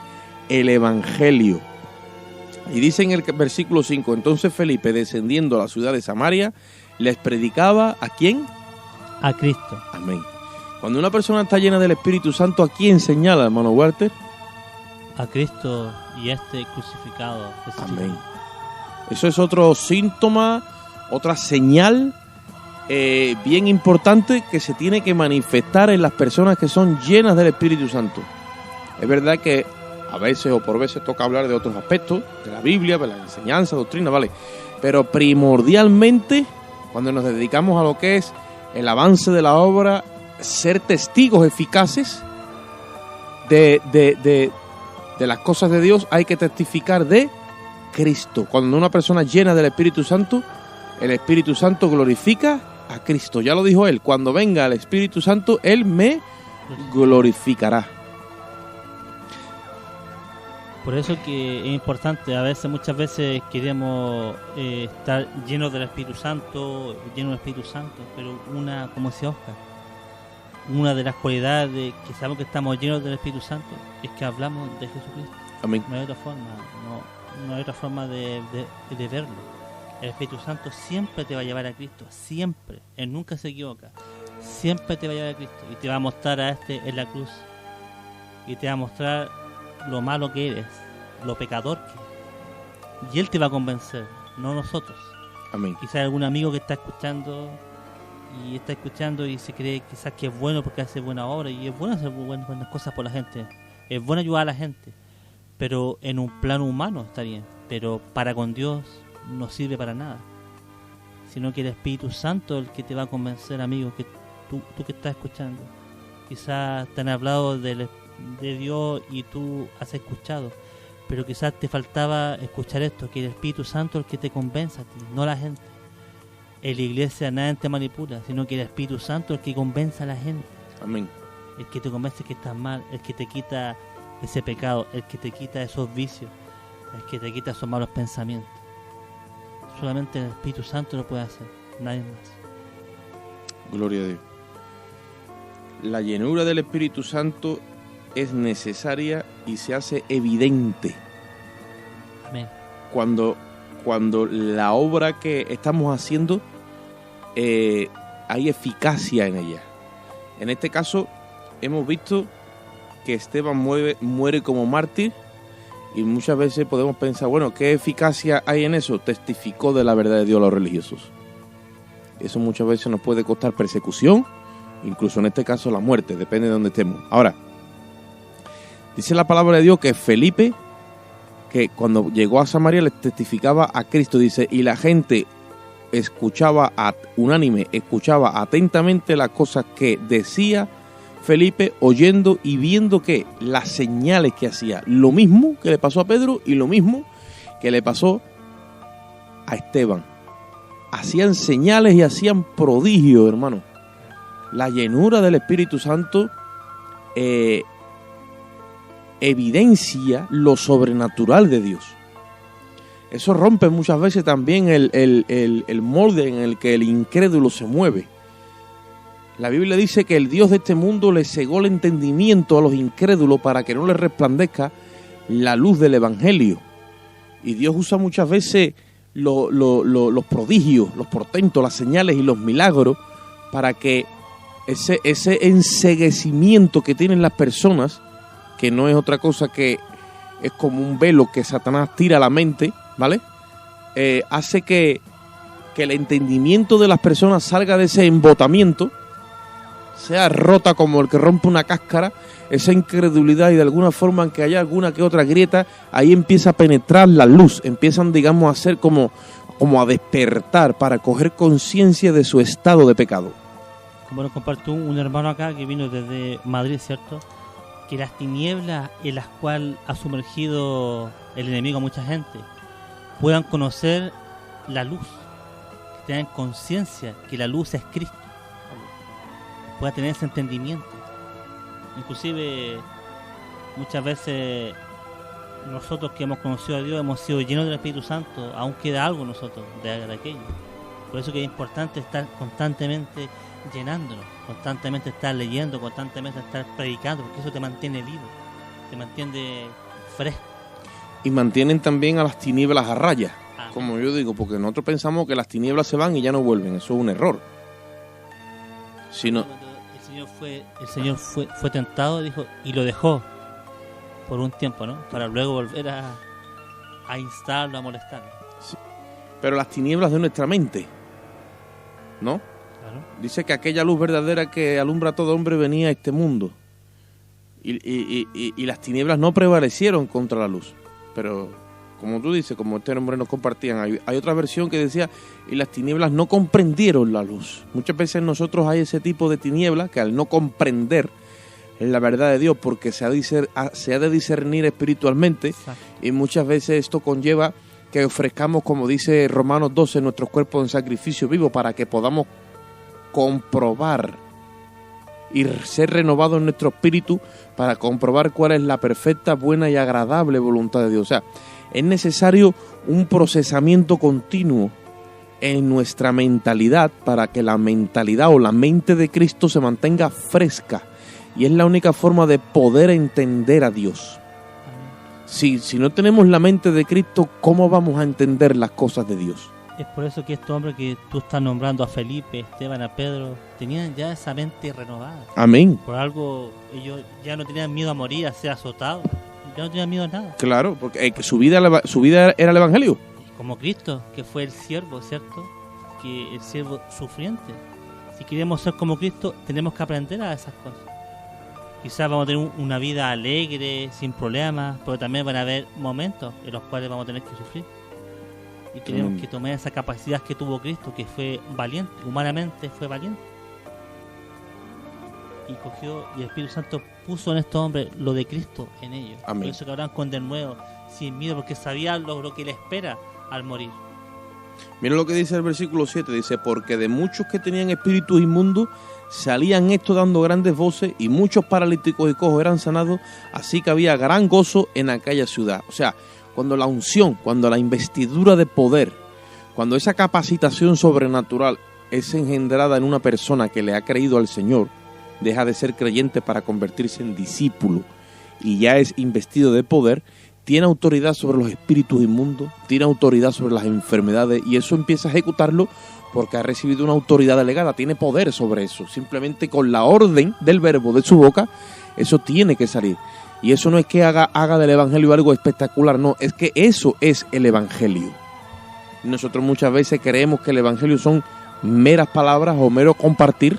el Evangelio. Y dice en el versículo 5, entonces Felipe, descendiendo a la ciudad de Samaria, les predicaba, ¿a quién? A Cristo. Amén. Cuando una persona está llena del Espíritu Santo, ¿a quién señala, hermano Walter? A Cristo y crucificado. Amén. Eso es otro síntoma, otra señal bien importante que se tiene que manifestar en las personas que son llenas del Espíritu Santo. Es verdad que a veces o por veces toca hablar de otros aspectos, de la Biblia, de la enseñanza, doctrina, ¿vale? Pero primordialmente, cuando nos dedicamos a lo que es el avance de la obra, ser testigos eficaces de las cosas de Dios, hay que testificar de Cristo. Cuando una persona llena del Espíritu Santo, el Espíritu Santo glorifica a Cristo. Ya lo dijo él, cuando venga el Espíritu Santo, él me glorificará. Por eso que es importante, muchas veces queremos estar llenos del Espíritu Santo, pero como decía Oscar, una de las cualidades que sabemos que estamos llenos del Espíritu Santo es que hablamos de Jesucristo. Amén. No hay otra forma, no hay otra forma de verlo. El Espíritu Santo siempre te va a llevar a Cristo, siempre. Él nunca se equivoca. Siempre te va a llevar a Cristo y te va a mostrar en la cruz. Y te va a mostrar lo malo que eres, lo pecador que eres. Y Él te va a convencer, no nosotros. Amén. Quizás algún amigo que está escuchando y se cree quizás que es bueno porque hace buena obra, y es bueno hacer buenas cosas por la gente, es bueno ayudar a la gente, pero en un plano humano está bien, pero para con Dios no sirve para nada, sino que el Espíritu Santo es el que te va a convencer, amigo, que tú que estás escuchando, quizás te han hablado de Dios y tú has escuchado, pero quizás te faltaba escuchar esto, que el Espíritu Santo es el que te convence a ti, no la gente. En la iglesia nadie te manipula, sino que el Espíritu Santo es el que convence a la gente. Amén. El que te convence que estás mal, el que te quita ese pecado, el que te quita esos vicios, el que te quita esos malos pensamientos. Solamente el Espíritu Santo lo puede hacer, nadie más. Gloria a Dios. La llenura del Espíritu Santo es necesaria y se hace evidente. Amén. Cuando la obra que estamos haciendo hay eficacia en ella. En este caso hemos visto que Esteban muere como mártir, Y muchas veces podemos pensar, bueno, ¿qué eficacia hay en eso? Testificó de la verdad de Dios a los religiosos. Eso muchas veces nos puede costar persecución, incluso en este caso la muerte, depende de dónde estemos. Ahora, dice la palabra de Dios que Felipe, que cuando llegó a Samaria les testificaba a Cristo, dice, y la gente escuchaba atentamente las cosas que decía Felipe, oyendo y viendo que las señales que hacía, lo mismo que le pasó a Pedro y lo mismo que le pasó a Esteban. Hacían señales y hacían prodigios, hermano. La llenura del Espíritu Santo evidencia lo sobrenatural de Dios. Eso rompe muchas veces también el molde en el que el incrédulo se mueve. La Biblia dice que el Dios de este mundo le cegó el entendimiento a los incrédulos para que no les resplandezca la luz del Evangelio. Y Dios usa muchas veces los prodigios, los portentos, las señales y los milagros para que ese enceguecimiento que tienen las personas, que no es otra cosa que es como un velo que Satanás tira a la mente, ¿vale? Hace que el entendimiento de las personas salga de ese embotamiento, sea rota como el que rompe una cáscara, esa incredulidad, y de alguna forma, aunque haya alguna que otra grieta, ahí empieza a penetrar la luz, empiezan, digamos, a hacer como a despertar para coger conciencia de su estado de pecado. Como nos compartió un hermano acá que vino desde Madrid, ¿cierto? Que las tinieblas en las cuales ha sumergido el enemigo a mucha gente puedan conocer la luz, que tengan conciencia que la luz es Cristo, pueda tener ese entendimiento. Inclusive muchas veces nosotros que hemos conocido a Dios hemos sido llenos del Espíritu Santo, aún queda algo en nosotros de aquello. Por eso que es importante estar constantemente llenándonos, constantemente estar leyendo, constantemente estar predicando, porque eso te mantiene vivo, te mantiene fresco. Y mantienen también a las tinieblas a raya, como yo digo, porque nosotros pensamos que las tinieblas se van y ya no vuelven. Eso es un error. Sino... El Señor fue tentado, dijo, y lo dejó por un tiempo, ¿no? Para luego volver a instarlo, a molestarlo. Sí. Pero las tinieblas de nuestra mente, ¿no? Claro. Dice que aquella luz verdadera que alumbra a todo hombre venía a este mundo. Y las tinieblas no prevalecieron contra la luz. Pero, como tú dices, como este hombre nos compartían, hay otra versión que decía, y las tinieblas no comprendieron la luz. Muchas veces nosotros hay ese tipo de tinieblas que al no comprender la verdad de Dios, porque se ha de discernir espiritualmente. Exacto. Y muchas veces esto conlleva que ofrezcamos, como dice Romanos 12, nuestros cuerpos en sacrificio vivo, para que podamos comprobar y ser renovados en nuestro espíritu para comprobar cuál es la perfecta, buena y agradable voluntad de Dios. O sea, es necesario un procesamiento continuo en nuestra mentalidad para que la mentalidad o la mente de Cristo se mantenga fresca, y es la única forma de poder entender a Dios. Si no tenemos la mente de Cristo, ¿cómo vamos a entender las cosas de Dios? Es por eso que estos hombres que tú estás nombrando, a Felipe, Esteban, a Pedro, tenían ya esa mente renovada. Amén. Por algo ellos ya no tenían miedo a morir, a ser azotados, ya no tenían miedo a nada. Claro, porque su vida era el Evangelio. Como Cristo, que fue el siervo, ¿cierto? Que el siervo sufriente. Si queremos ser como Cristo, tenemos que aprender a esas cosas. Quizás vamos a tener una vida alegre, sin problemas, pero también van a haber momentos en los cuales vamos a tener que sufrir. Y tenemos que tomar esa capacidad que tuvo Cristo, que fue valiente, humanamente fue valiente. Y el Espíritu Santo puso en estos hombres lo de Cristo en ellos. Amén. Por eso que hablan con denuedo, sin miedo, porque sabían lo que les espera al morir. Mira lo que dice el versículo 7, dice, porque de muchos que tenían espíritus inmundos salían estos dando grandes voces, y muchos paralíticos y cojos eran sanados, así que había gran gozo en aquella ciudad. O sea, cuando la unción, cuando la investidura de poder, cuando esa capacitación sobrenatural es engendrada en una persona que le ha creído al Señor, deja de ser creyente para convertirse en discípulo y ya es investido de poder, tiene autoridad sobre los espíritus inmundos, tiene autoridad sobre las enfermedades, y eso empieza a ejecutarlo porque ha recibido una autoridad delegada, tiene poder sobre eso. Simplemente con la orden del verbo de su boca, eso tiene que salir. Y eso no es que haga del Evangelio algo espectacular, no, es que eso es el Evangelio. Nosotros muchas veces creemos que el Evangelio son meras palabras o mero compartir,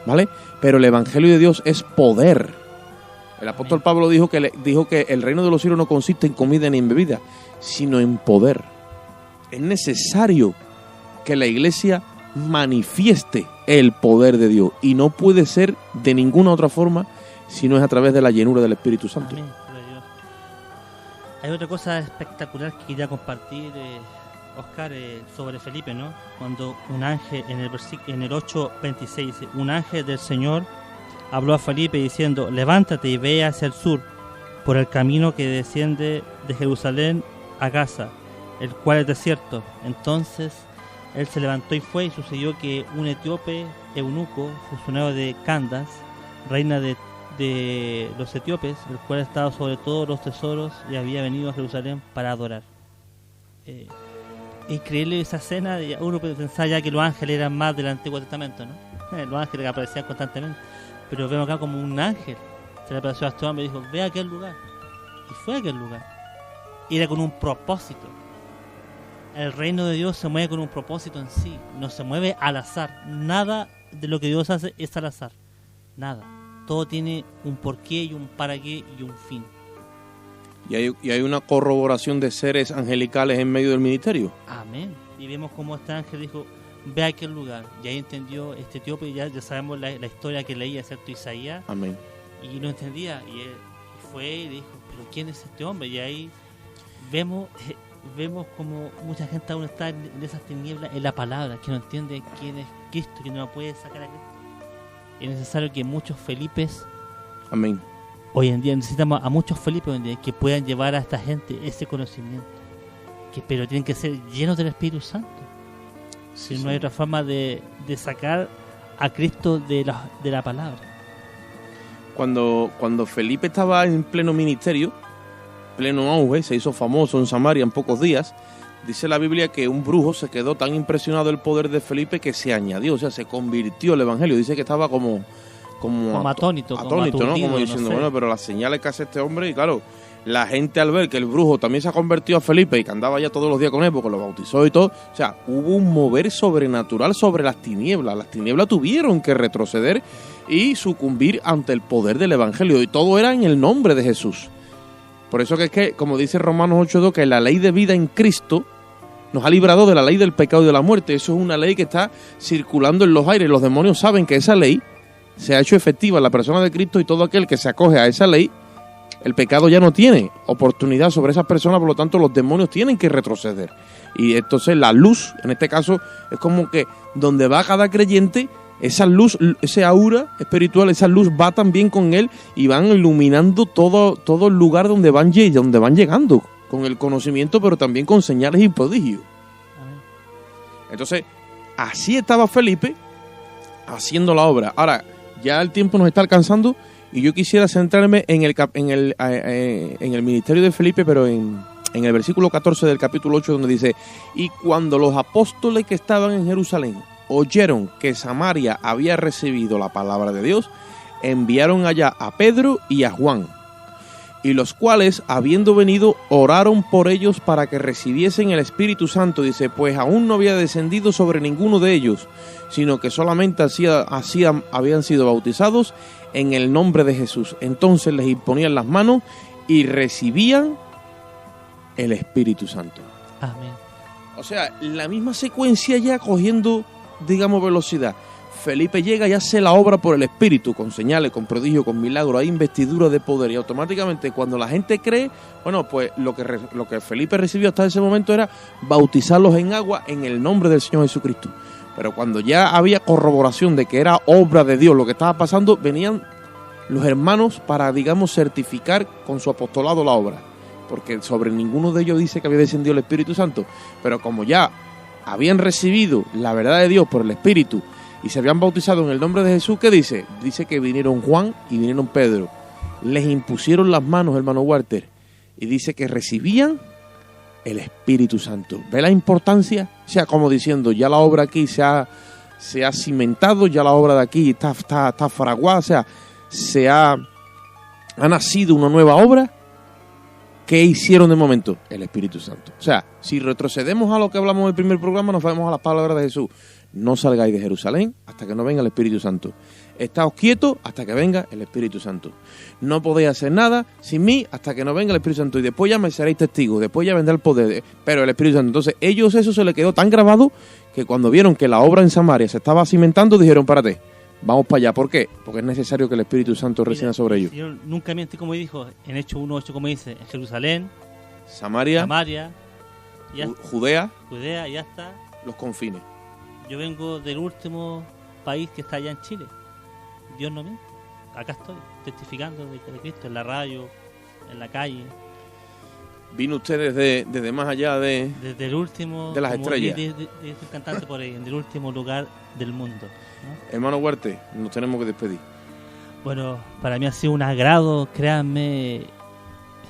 ¿vale? Pero el Evangelio de Dios es poder. El apóstol Pablo dijo que el reino de los cielos no consiste en comida ni en bebida, sino en poder. Es necesario que la iglesia manifieste el poder de Dios y no puede ser de ninguna otra forma si no es a través de la llenura del Espíritu Santo. Amén. Hay otra cosa espectacular que quería compartir, Oscar, sobre Felipe, ¿no? Cuando un ángel, en el 8:26 dice, un ángel del Señor habló a Felipe diciendo, levántate y ve hacia el sur, por el camino que desciende de Jerusalén a Gaza, el cual es desierto. Entonces él se levantó y fue, y sucedió que un etíope eunuco, funcionario de Candace, reina de los etíopes, el cual estaba sobre todos los tesoros y había venido a Jerusalén para adorar. Increíble esa escena, uno pensaba ya que los ángeles eran más del Antiguo Testamento, ¿no? Los ángeles que aparecían constantemente, pero vemos acá como un ángel se le apareció a este hombre y dijo, ve a aquel lugar, y fue a aquel lugar, y era con un propósito. El reino de Dios se mueve con un propósito en sí, no se mueve al azar. Nada de lo que Dios hace es al azar, nada. Todo tiene un porqué y un para qué y un fin. Y hay una corroboración de seres angelicales en medio del ministerio. Amén. Y vemos cómo este ángel dijo, ve a aquel lugar. Y ahí entendió este etíope, ya sabemos la historia que leía, ¿cierto? Isaías. Amén. Y no entendía. Y él fue y dijo, pero ¿quién es este hombre? Y ahí vemos como mucha gente aún está en esas tinieblas en la palabra, que no entiende quién es Cristo, que no puede sacar a Cristo. Es necesario que muchos Felipes, amén, hoy en día necesitamos a muchos Felipes hoy en día que puedan llevar a esta gente ese conocimiento, pero tienen que ser llenos del Espíritu Santo. Si no hay otra forma de sacar a Cristo de la palabra. Cuando Felipe estaba en pleno ministerio, pleno auge, se hizo famoso en Samaria en pocos días, dice la Biblia que un brujo se quedó tan impresionado del poder de Felipe que se añadió, o sea, se convirtió el evangelio. Dice que estaba como atónito, ¿no? Como diciendo, bueno, pero las señales que hace este hombre, y claro, la gente al ver que el brujo también se ha convertido a Felipe y que andaba ya todos los días con él porque lo bautizó y todo, o sea, hubo un mover sobrenatural sobre las tinieblas. Las tinieblas tuvieron que retroceder y sucumbir ante el poder del evangelio, y todo era en el nombre de Jesús. Por eso que es que, como dice Romanos 8:2, que la ley de vida en Cristo nos ha librado de la ley del pecado y de la muerte. Eso es una ley que está circulando en los aires. Los demonios saben que esa ley se ha hecho efectiva en la persona de Cristo, y todo aquel que se acoge a esa ley, el pecado ya no tiene oportunidad sobre esa persona, por lo tanto los demonios tienen que retroceder. Y entonces la luz, en este caso, es como que donde va cada creyente, esa luz, ese aura espiritual, esa luz va también con él y van iluminando todo el lugar donde van llegando, con el conocimiento, pero también con señales y prodigios. Entonces, así estaba Felipe haciendo la obra. Ahora, ya el tiempo nos está alcanzando y yo quisiera centrarme en el ministerio de Felipe, pero en el versículo 14 del capítulo 8, donde dice: y cuando los apóstoles que estaban en Jerusalén oyeron que Samaria había recibido la palabra de Dios, enviaron allá a Pedro y a Juan, y los cuales, habiendo venido, oraron por ellos para que recibiesen el Espíritu Santo. Dice, pues aún no había descendido sobre ninguno de ellos, sino que solamente habían sido bautizados en el nombre de Jesús. Entonces les imponían las manos y recibían el Espíritu Santo. Amén. O sea, la misma secuencia ya cogiendo, digamos, velocidad. Felipe llega y hace la obra por el Espíritu, con señales, con prodigios, con milagros, hay investidura de poder, y automáticamente cuando la gente cree, bueno, pues lo que Felipe recibió hasta ese momento era bautizarlos en agua en el nombre del Señor Jesucristo. Pero cuando ya había corroboración de que era obra de Dios lo que estaba pasando, venían los hermanos para, digamos, certificar con su apostolado la obra, porque sobre ninguno de ellos dice que había descendido el Espíritu Santo. Pero como ya habían recibido la verdad de Dios por el Espíritu y se habían bautizado en el nombre de Jesús, ¿qué dice? Dice que vinieron Juan y vinieron Pedro. Les impusieron las manos, hermano Walter, y dice que recibían el Espíritu Santo. ¿Ve la importancia? O sea, como diciendo, ya la obra aquí se ha cimentado, ya la obra de aquí está fraguada, o sea, se ha ha nacido una nueva obra. ¿Qué hicieron de momento? El Espíritu Santo. O sea, si retrocedemos a lo que hablamos en el primer programa, nos vamos a las palabras de Jesús. No salgáis de Jerusalén hasta que no venga el Espíritu Santo. Estáos quietos hasta que venga el Espíritu Santo. No podéis hacer nada sin mí hasta que no venga el Espíritu Santo. Y después ya me seréis testigos, después ya vendrá el poder. Pero el Espíritu Santo. Entonces, ellos eso se les quedó tan grabado que cuando vieron que la obra en Samaria se estaba cimentando, dijeron, párate, vamos para allá. ¿Por qué? Porque es necesario que el Espíritu Santo resida sobre ellos. Señor nunca miente, como dijo en Hechos 1:8, como dice, en Jerusalén, Samaria, ya, Judea, ya está. los confines. Yo vengo del último país que está allá en Chile. Dios no miente. Acá estoy, testificando de Cristo, en la radio, en la calle. Vino usted desde más allá desde el último, de las estrellas. Dice un cantante por ahí, en el último lugar del mundo, ¿no? Hermano Huarte, nos tenemos que despedir. Bueno, para mí ha sido un agrado, créanme.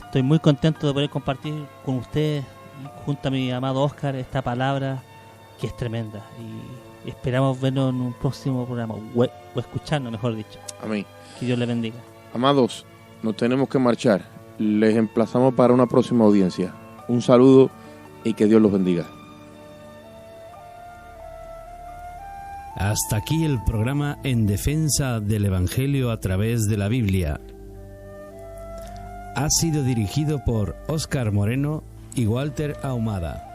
Estoy muy contento de poder compartir con ustedes, junto a mi amado Oscar, esta palabra que es tremenda. Y esperamos vernos en un próximo programa, o escucharnos, mejor dicho. Amén. Que Dios les bendiga. Amados, nos tenemos que marchar. Les emplazamos para una próxima audiencia. Un saludo y que Dios los bendiga. Hasta aquí el programa En Defensa del Evangelio a través de la Biblia. Ha sido dirigido por Óscar Moreno y Walter Ahumada.